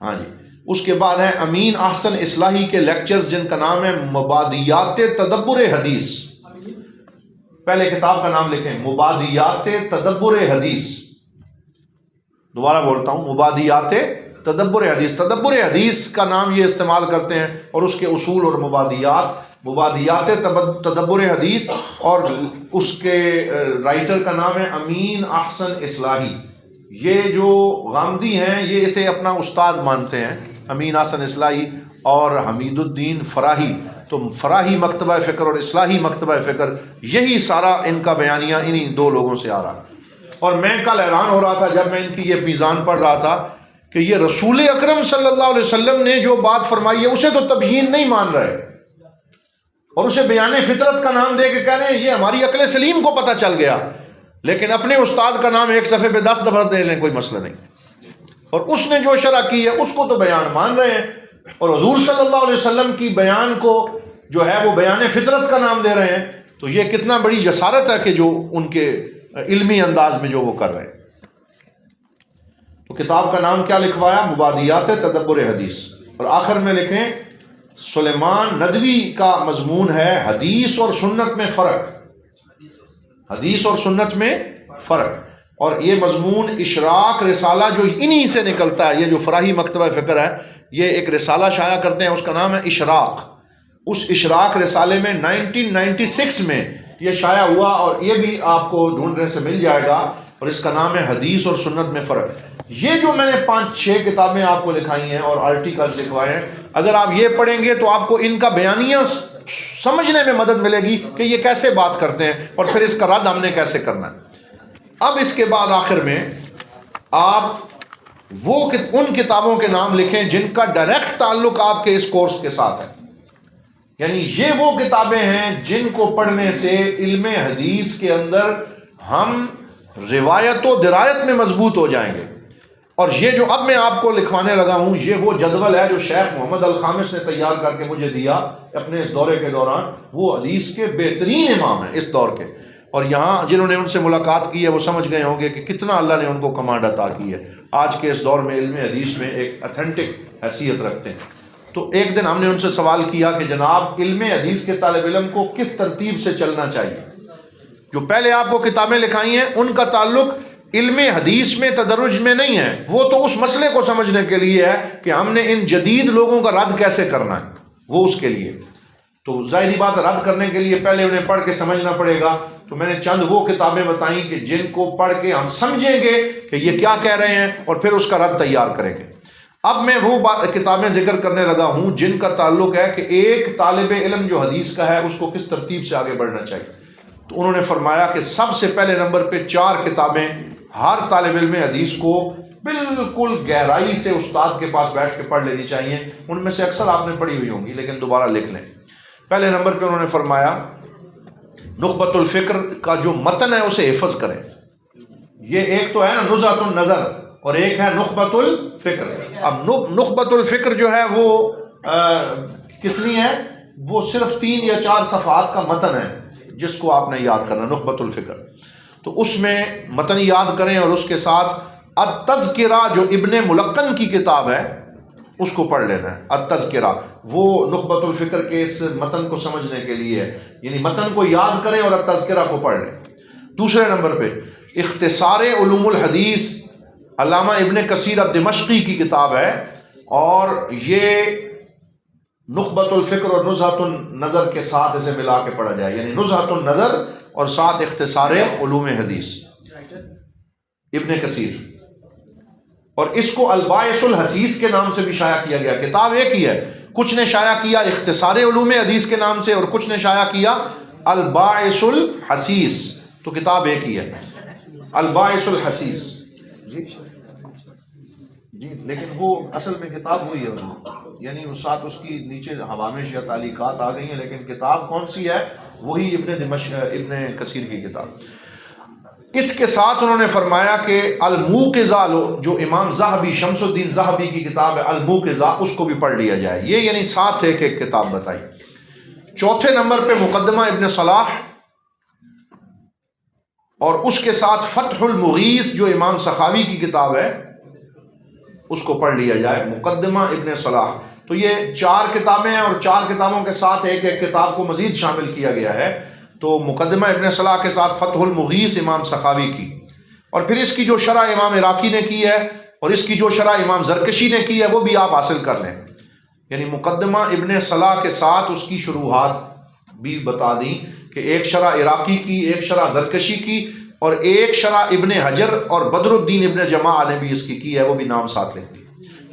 ہاں جی. اس کے بعد ہیں امین احسن اصلاحی کے لیکچرز جن کا نام ہے مبادیات تدبر حدیث. پہلے کتاب کا نام لکھیں، مبادیات تدبر حدیث. دوبارہ بولتا ہوں، مبادیات تدبر حدیث. تدبر حدیث کا نام یہ استعمال کرتے ہیں اور اس کے اصول اور مبادیات تدبر حدیث، اور اس کے رائٹر کا نام ہے امین احسن اصلاحی. یہ جو غامدی ہیں یہ اسے اپنا استاد مانتے ہیں، امین احسن اصلاحی اور حمید الدین فراہی. تو فراہی مکتبہ فکر اور اصلاحی مکتبہ فکر، یہی سارا ان کا بیانیہ انہی دو لوگوں سے آ رہا. اور میں کل حیران ہو رہا تھا جب میں ان کی یہ میزان پڑھ رہا تھا کہ یہ رسول اکرم صلی اللہ علیہ وسلم نے جو بات فرمائی ہے اسے تو تبیین نہیں مان رہے، اور اسے بیان فطرت کا نام دے کے کہہ رہے ہیں یہ ہماری عقل سلیم کو پتہ چل گیا، لیکن اپنے استاد کا نام ایک صفحے پہ 10 دفعہ دے لیں کوئی مسئلہ نہیں. اور اس نے جو شرح کی ہے اس کو تو بیان مان رہے ہیں، اور حضور صلی اللہ علیہ وسلم کی بیان کو جو ہے وہ بیان فطرت کا نام دے رہے ہیں. تو یہ کتنا بڑی جسارت ہے کہ جو ان کے علمی انداز میں جو وہ کر رہے ہیں. تو کتاب کا نام کیا لکھوایا؟ مبادیات تدبر حدیث، اور آخر میں لکھیں سلیمان ندوی کا مضمون ہے حدیث اور سنت میں فرق، حدیث اور سنت میں فرق. اور یہ مضمون اشراق رسالہ جو انہی سے نکلتا ہے، یہ جو فراہی مکتبہ فکر ہے یہ ایک رسالہ شائع کرتے ہیں، اس کا نام ہے اشراق. اس اشراق رسالے میں 1996 میں یہ شائع ہوا، اور یہ بھی آپ کو ڈھونڈنے سے مل جائے گا، اور اس کا نام ہے حدیث اور سنت میں فرق. یہ جو میں نے 5-6 کتابیں آپ کو لکھائی ہیں اور آرٹیکلز لکھوائے ہیں، اگر آپ یہ پڑھیں گے تو آپ کو ان کا بیانیہ سمجھنے میں مدد ملے گی کہ یہ کیسے بات کرتے ہیں اور پھر اس کا رد ہم نے کیسے کرنا ہے. اب اس کے بعد آخر میں آپ وہ ان کتابوں کے نام لکھیں جن کا ڈائریکٹ تعلق آپ کے اس کورس کے ساتھ ہے. یعنی یہ وہ کتابیں ہیں جن کو پڑھنے سے علم حدیث کے اندر ہم روایت و درایت میں مضبوط ہو جائیں گے. اور یہ جو اب میں آپ کو لکھوانے لگا ہوں یہ وہ جدول ہے جو شیخ محمد الخامس نے تیار کر کے مجھے دیا اپنے اس دورے کے دوران. وہ حدیث کے بہترین امام ہیں اس دور کے، اور یہاں جنہوں نے ان سے ملاقات کی ہے وہ سمجھ گئے ہوں گے کہ کتنا اللہ نے ان کو کمانڈ عطا کی ہے. آج کے اس دور میں علم حدیث میں ایک اتھینٹک حیثیت رکھتے ہیں. تو ایک دن ہم نے ان سے سوال کیا کہ جناب علم حدیث کے طالب علم کو کس ترتیب سے چلنا چاہیے؟ جو پہلے آپ کو کتابیں لکھائی ہیں ان کا تعلق علم حدیث میں تدرج میں نہیں ہے، وہ تو اس مسئلے کو سمجھنے کے لیے ہے کہ ہم نے ان جدید لوگوں کا رد کیسے کرنا ہے، وہ اس کے لیے. تو ظاہری بات رد کرنے کے لیے پہلے انہیں پڑھ کے سمجھنا پڑے گا. تو میں نے چند وہ کتابیں بتائیں کہ جن کو پڑھ کے ہم سمجھیں گے کہ یہ کیا کہہ رہے ہیں اور پھر اس کا رد تیار کریں گے. اب میں وہ کتابیں ذکر کرنے لگا ہوں جن کا تعلق ہے کہ ایک طالب علم جو حدیث کا ہے اس کو کس ترتیب سے آگے بڑھنا چاہیے. تو انہوں نے فرمایا کہ سب سے پہلے نمبر پہ 4 کتابیں ہر طالب علم حدیث کو بالکل گہرائی سے استاد کے پاس بیٹھ کے پڑھ لینی چاہیے. ان میں سے اکثر آپ نے پڑھی ہوئی ہوں گی لیکن دوبارہ لکھ لیں. پہلے نمبر پہ انہوں نے فرمایا نخبۃ الفکر کا جو متن ہے اسے حفظ کریں. یہ ایک تو ہے نا نزہۃ النظر اور ایک ہے نخبۃ الفکر. اب نخبۃ الفکر جو ہے وہ کتنی ہے؟ وہ صرف 3 یا 4 صفحات کا متن ہے جس کو آپ نے یاد کرنا، نخبۃ الفکر. تو اس میں متن یاد کریں اور اس کے ساتھ التذکرہ جو ابن ملقن کی کتاب ہے اس کو پڑھ لینا ہے. التذکرہ وہ نخبۃ الفکر کے اس متن کو سمجھنے کے لیے ہے، یعنی متن کو یاد کریں اور التذکرہ کو پڑھ لیں. دوسرے نمبر پہ اختصار علوم الحدیث علامہ ابن کثیر الدمشقی کی کتاب ہے، اور یہ نخبۃ الفکر اور نزہۃ النظر کے ساتھ اسے ملا کے پڑھا جائے، یعنی نزہۃ النظر اور ساتھ اختصار علوم حدیث ابن کثیر. اور اس کو الباعث الحسیس کے نام سے بھی شائع کیا گیا. کتاب ایک ہی ہے، کچھ نے شائع کیا اختصار علوم حدیث کے نام سے اور کچھ نے شائع کیا الباعث الحسیس. تو کتاب ایک ہی ہے الباعث الحسیس. جی لیکن وہ اصل میں کتاب وہی ہے، یعنی اس ساتھ اس کی نیچے حوامش یا تعلیقات آ گئی ہیں، لیکن کتاب کون سی ہے؟ وہی ابن کثیر کی کتاب. اس کے ساتھ انہوں نے فرمایا کہ الموقظہ جو امام ذہبی شمس الدین ذہبی کی کتاب ہے الموقظہ، اس کو بھی پڑھ لیا جائے. یہ یعنی ساتھ ایک ایک کتاب بتائی. چوتھے نمبر پہ مقدمہ ابن صلاح اور اس کے ساتھ فتح المغیث جو امام سخاوی کی کتاب ہے اس کو پڑھ لیا جائے. مقدمہ ابن صلاح. تو یہ 4 کتابیں ہیں اور 4 کتابوں کے ساتھ ایک ایک کتاب کو مزید شامل کیا گیا ہے. تو مقدمہ ابن صلاح کے ساتھ فتح المغیث امام سخاوی کی، اور پھر اس کی جو شرح امام عراقی نے کی ہے اور اس کی جو شرح امام زرکشی نے کی ہے وہ بھی آپ حاصل کر لیں. یعنی مقدمہ ابن صلاح کے ساتھ اس کی شروحات بھی بتا دیں کہ ایک شرح عراقی کی، ایک شرح زرکشی کی، اور ایک شرح ابن حجر اور بدر الدین ابن جماع نے بھی اس کی ہے، وہ بھی نام ساتھ لکھ لی.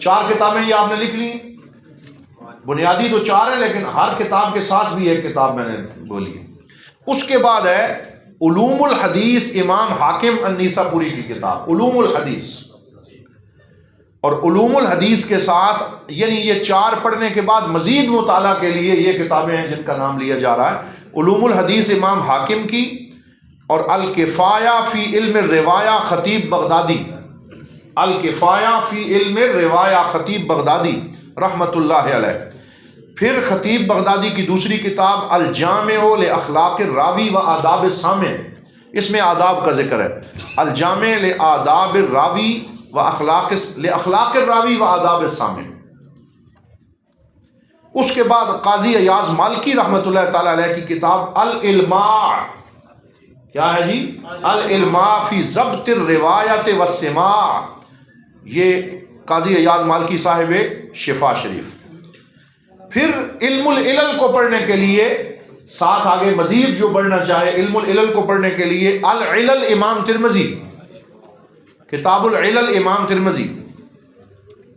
4 کتابیں یہ آپ نے لکھ لی. بنیادی تو 4 ہیں لیکن ہر کتاب کے ساتھ بھی ایک کتاب میں نے بولی ہے۔ اس کے بعد ہے علوم الحدیث، امام حاکم النیسابوری کی کتاب علوم الحدیث، اور علوم الحدیث کے ساتھ یعنی یہ 4 پڑھنے کے بعد مزید مطالعہ کے لیے یہ کتابیں ہیں جن کا نام لیا جا رہا ہے۔ علوم الحدیث امام حاکم کی، اور الکفایہ فی علم الروایہ خطیب بغدادی، الکفایہ فی علم الروایہ خطیب بغدادی رحمۃ اللہ علیہ۔ پھر خطیب بغدادی کی دوسری کتاب الجامع لاخلاق الراوی و آداب السامع، اس میں آداب کا ذکر ہے، الجامع لآداب الراوی و اخلاق الراوی و آداب السامع۔ اس کے بعد قاضی ایاز مالکی رحمۃ اللہ تعالی علیہ کی کتاب الالماع، کیا ہے جی؟ الالماع فی ضبط الروایت والسماع، یہ قاضی ایاز مالکی صاحب شفا شریف۔ پھر علم العلل کو پڑھنے کے لیے ساتھ آگے مزید جو پڑھنا چاہے علم العلل کو پڑھنے کے لیے العلل امام ترمذی، کتاب العلل امام ترمذی،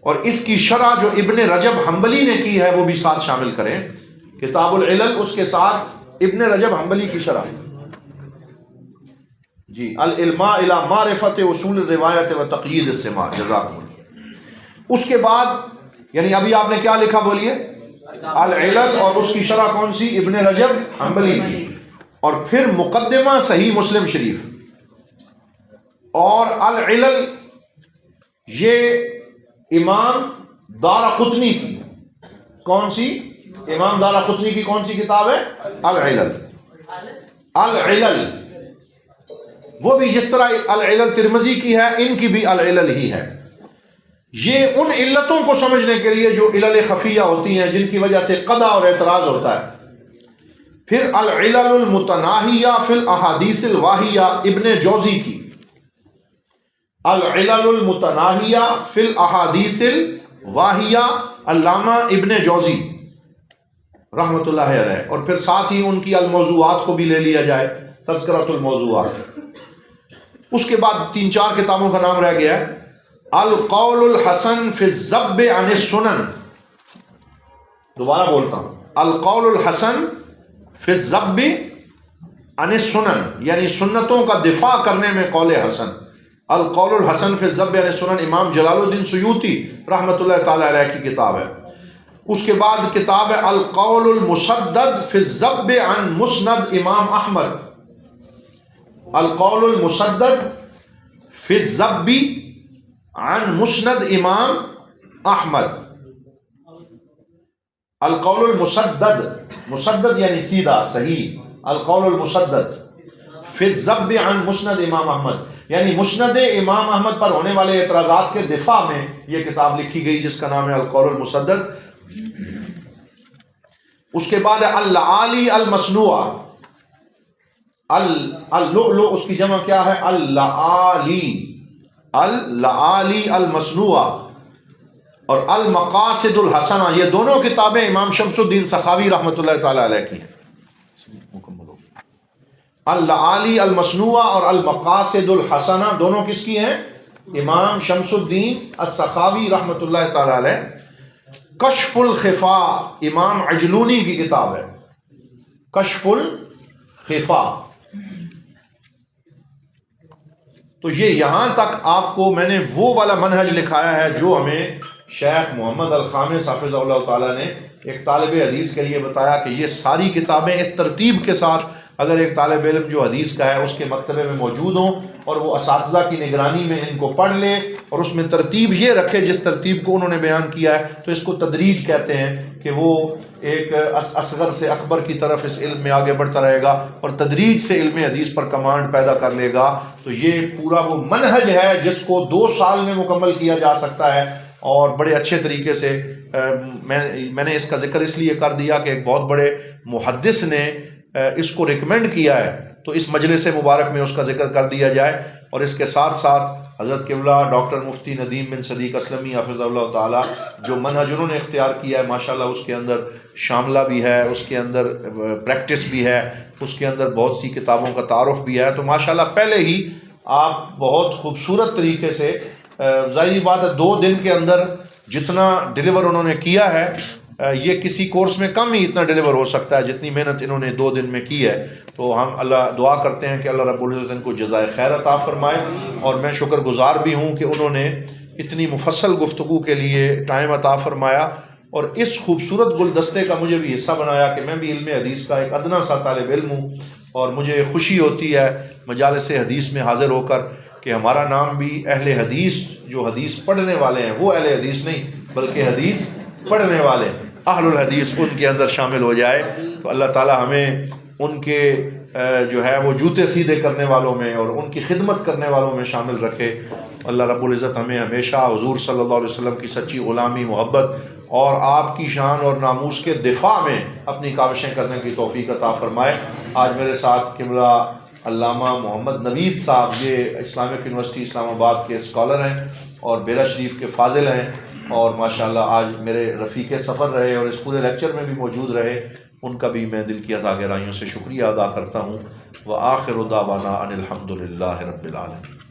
اور اس کی شرح جو ابن رجب حنبلی نے کی ہے وہ بھی ساتھ شامل کریں، کتاب العلل اس کے ساتھ ابن رجب حنبلی کی شرح جی، العلماء الی معرفت اصول الروایت و تقیید السماع، جزاکم اللہ۔ اس کے بعد یعنی ابھی آپ نے کیا لکھا بولیے؟ العلل، اور اس کی شرح کون سی؟ ابن رجب حنبلی کی، اور پھر مقدمہ صحیح مسلم شریف، اور العلل یہ امام دارقطنی کی، کون سی؟ امام دارقطنی کی کون سی کتاب ہے؟ العلل، العلل، وہ بھی جس طرح العلل ترمذی کی ہے ان کی بھی العلل ہی ہے۔ یہ ان علتوں کو سمجھنے کے لیے جو علل خفیہ ہوتی ہیں جن کی وجہ سے قضا اور اعتراض ہوتا ہے۔ پھر العلل المتناہیہ فی الاحادیث الواہیہ ابن جوزی کی، العلل المتناہیہ فی الاحادیث الواہیہ علامہ ابن جوزی رحمۃ اللہ علیہ، اور پھر ساتھ ہی ان کی الموضوعات کو بھی لے لیا جائے، تذکرۃ الموضوعات۔ اس کے بعد 3-4 کتابوں کا نام رہ گیا ہے، القول الحسن فی الذب عن السنن، دوبارہ بولتا ہوں، القول الحسن فی الذب عن السنن، یعنی سنتوں کا دفاع کرنے میں قول حسن، القول الحسن فی الذب عن السنن، امام جلال الدین سیوطی رحمۃ اللہ تعالی علیہ کی کتاب ہے۔ اس کے بعد کتاب ہے القول المسدد فی الذب عن مسند امام احمد، القول المسدد فی الذب عن مسند امام احمد، القول المسدد، مسدد یعنی سیدھا صحیح، القول المسدد فی الذب عن مسند امام احمد، یعنی مسند امام احمد پر ہونے والے اعتراضات کے دفاع میں یہ کتاب لکھی گئی جس کا نام ہے القول المسدد۔ اس کے بعد ہے اللعالی المصنوعہ، اللؤلؤ اس کی جمع کیا ہے؟ اللعالی، اللعالی المصنوعہ، اور المقاصد الحسنہ، یہ دونوں کتابیں امام شمس الدین سخاوی رحمۃ اللہ تعالی علیہ کی ہیں۔ اللعالی المصنوعہ اور المقاصد الحسنہ دونوں کس کی ہیں؟ امام شمس الدین السخاوی رحمۃ اللہ تعالی علیہ۔ کشف الخفا امام عجلونی کی کتاب ہے، کشف الخفا۔ تو یہ یہاں تک آپ کو میں نے وہ والا منہج لکھایا ہے جو ہمیں شیخ محمد الخامس حافظ اللہ تعالیٰ نے ایک طالب حدیث کے لیے بتایا کہ یہ ساری کتابیں اس ترتیب کے ساتھ اگر ایک طالب علم جو حدیث کا ہے اس کے مکتبے میں موجود ہوں اور وہ اساتذہ کی نگرانی میں ان کو پڑھ لے اور اس میں ترتیب یہ رکھے جس ترتیب کو انہوں نے بیان کیا ہے، تو اس کو تدریج کہتے ہیں کہ وہ ایک اصغر سے اکبر کی طرف اس علم میں آگے بڑھتا رہے گا اور تدریج سے علم حدیث پر کمانڈ پیدا کر لے گا۔ تو یہ پورا وہ منہج ہے جس کو 2 سال میں مکمل کیا جا سکتا ہے، اور بڑے اچھے طریقے سے میں نے اس کا ذکر اس لیے کر دیا کہ ایک بہت بڑے محدث نے اس کو ریکمینڈ کیا ہے، تو اس مجلس مبارک میں اس کا ذکر کر دیا جائے۔ اور اس کے ساتھ ساتھ حضرت قبلہ ڈاکٹر مفتی ندیم بن صدیق اسلمی حافظ اللہ تعالیٰ جو منہج انہوں نے اختیار کیا ہے ماشاءاللہ اس کے اندر شاملہ بھی ہے، اس کے اندر پریکٹس بھی ہے، اس کے اندر بہت سی کتابوں کا تعارف بھی ہے، تو ماشاءاللہ پہلے ہی آپ بہت خوبصورت طریقے سے ظاہری بات ہے 2 دن کے اندر جتنا ڈیلیور انہوں نے کیا ہے یہ کسی کورس میں کم ہی اتنا ڈیلیور ہو سکتا ہے جتنی محنت انہوں نے 2 دن میں کی ہے. تو ہم اللہ دعا کرتے ہیں کہ اللہ رب العزت ان کو جزائے خیر عطا فرمائے. اور میں شکر گزار بھی ہوں کہ انہوں نے اتنی مفصل گفتگو کے لیے ٹائم عطا فرمایا اور اس خوبصورت گلدستے کا مجھے بھی حصہ بنایا کہ میں بھی علم حدیث کا ایک ادنا سا طالب علم ہوں. اور مجھے خوشی ہوتی ہے مجالس حدیث میں حاضر ہو کر کہ ہمارا نام بھی اہل حدیث، جو حدیث پڑھنے والے ہیں وہ اہل حدیث نہیں بلکہ حدیث پڑھنے والے اہل الحدیث ان کے اندر شامل ہو جائے. تو اللہ تعالی ہمیں ان کے جو ہے وہ جوتے سیدھے کرنے والوں میں اور ان کی خدمت کرنے والوں میں شامل رکھے. اللہ رب العزت ہمیں ہمیشہ حضور صلی اللہ علیہ وسلم کی سچی غلامی، محبت اور آپ کی شان اور ناموس کے دفاع میں اپنی کاوشیں کرنے کی توفیق عطا فرمائے. آج میرے ساتھ قبلہ علامہ محمد نوید صاحب، یہ اسلامک یونیورسٹی اسلام آباد کے اسکالر ہیں اور بیرا شریف کے فاضل ہیں، اور ماشاءاللہ آج میرے رفیق سفر رہے اور اس پورے لیکچر میں بھی موجود رہے. ان کا بھی میں دل کی اعضاء گہرائیوں سے شکریہ ادا کرتا ہوں. وآخر دعوانا ان الحمد للہ رب العالمین.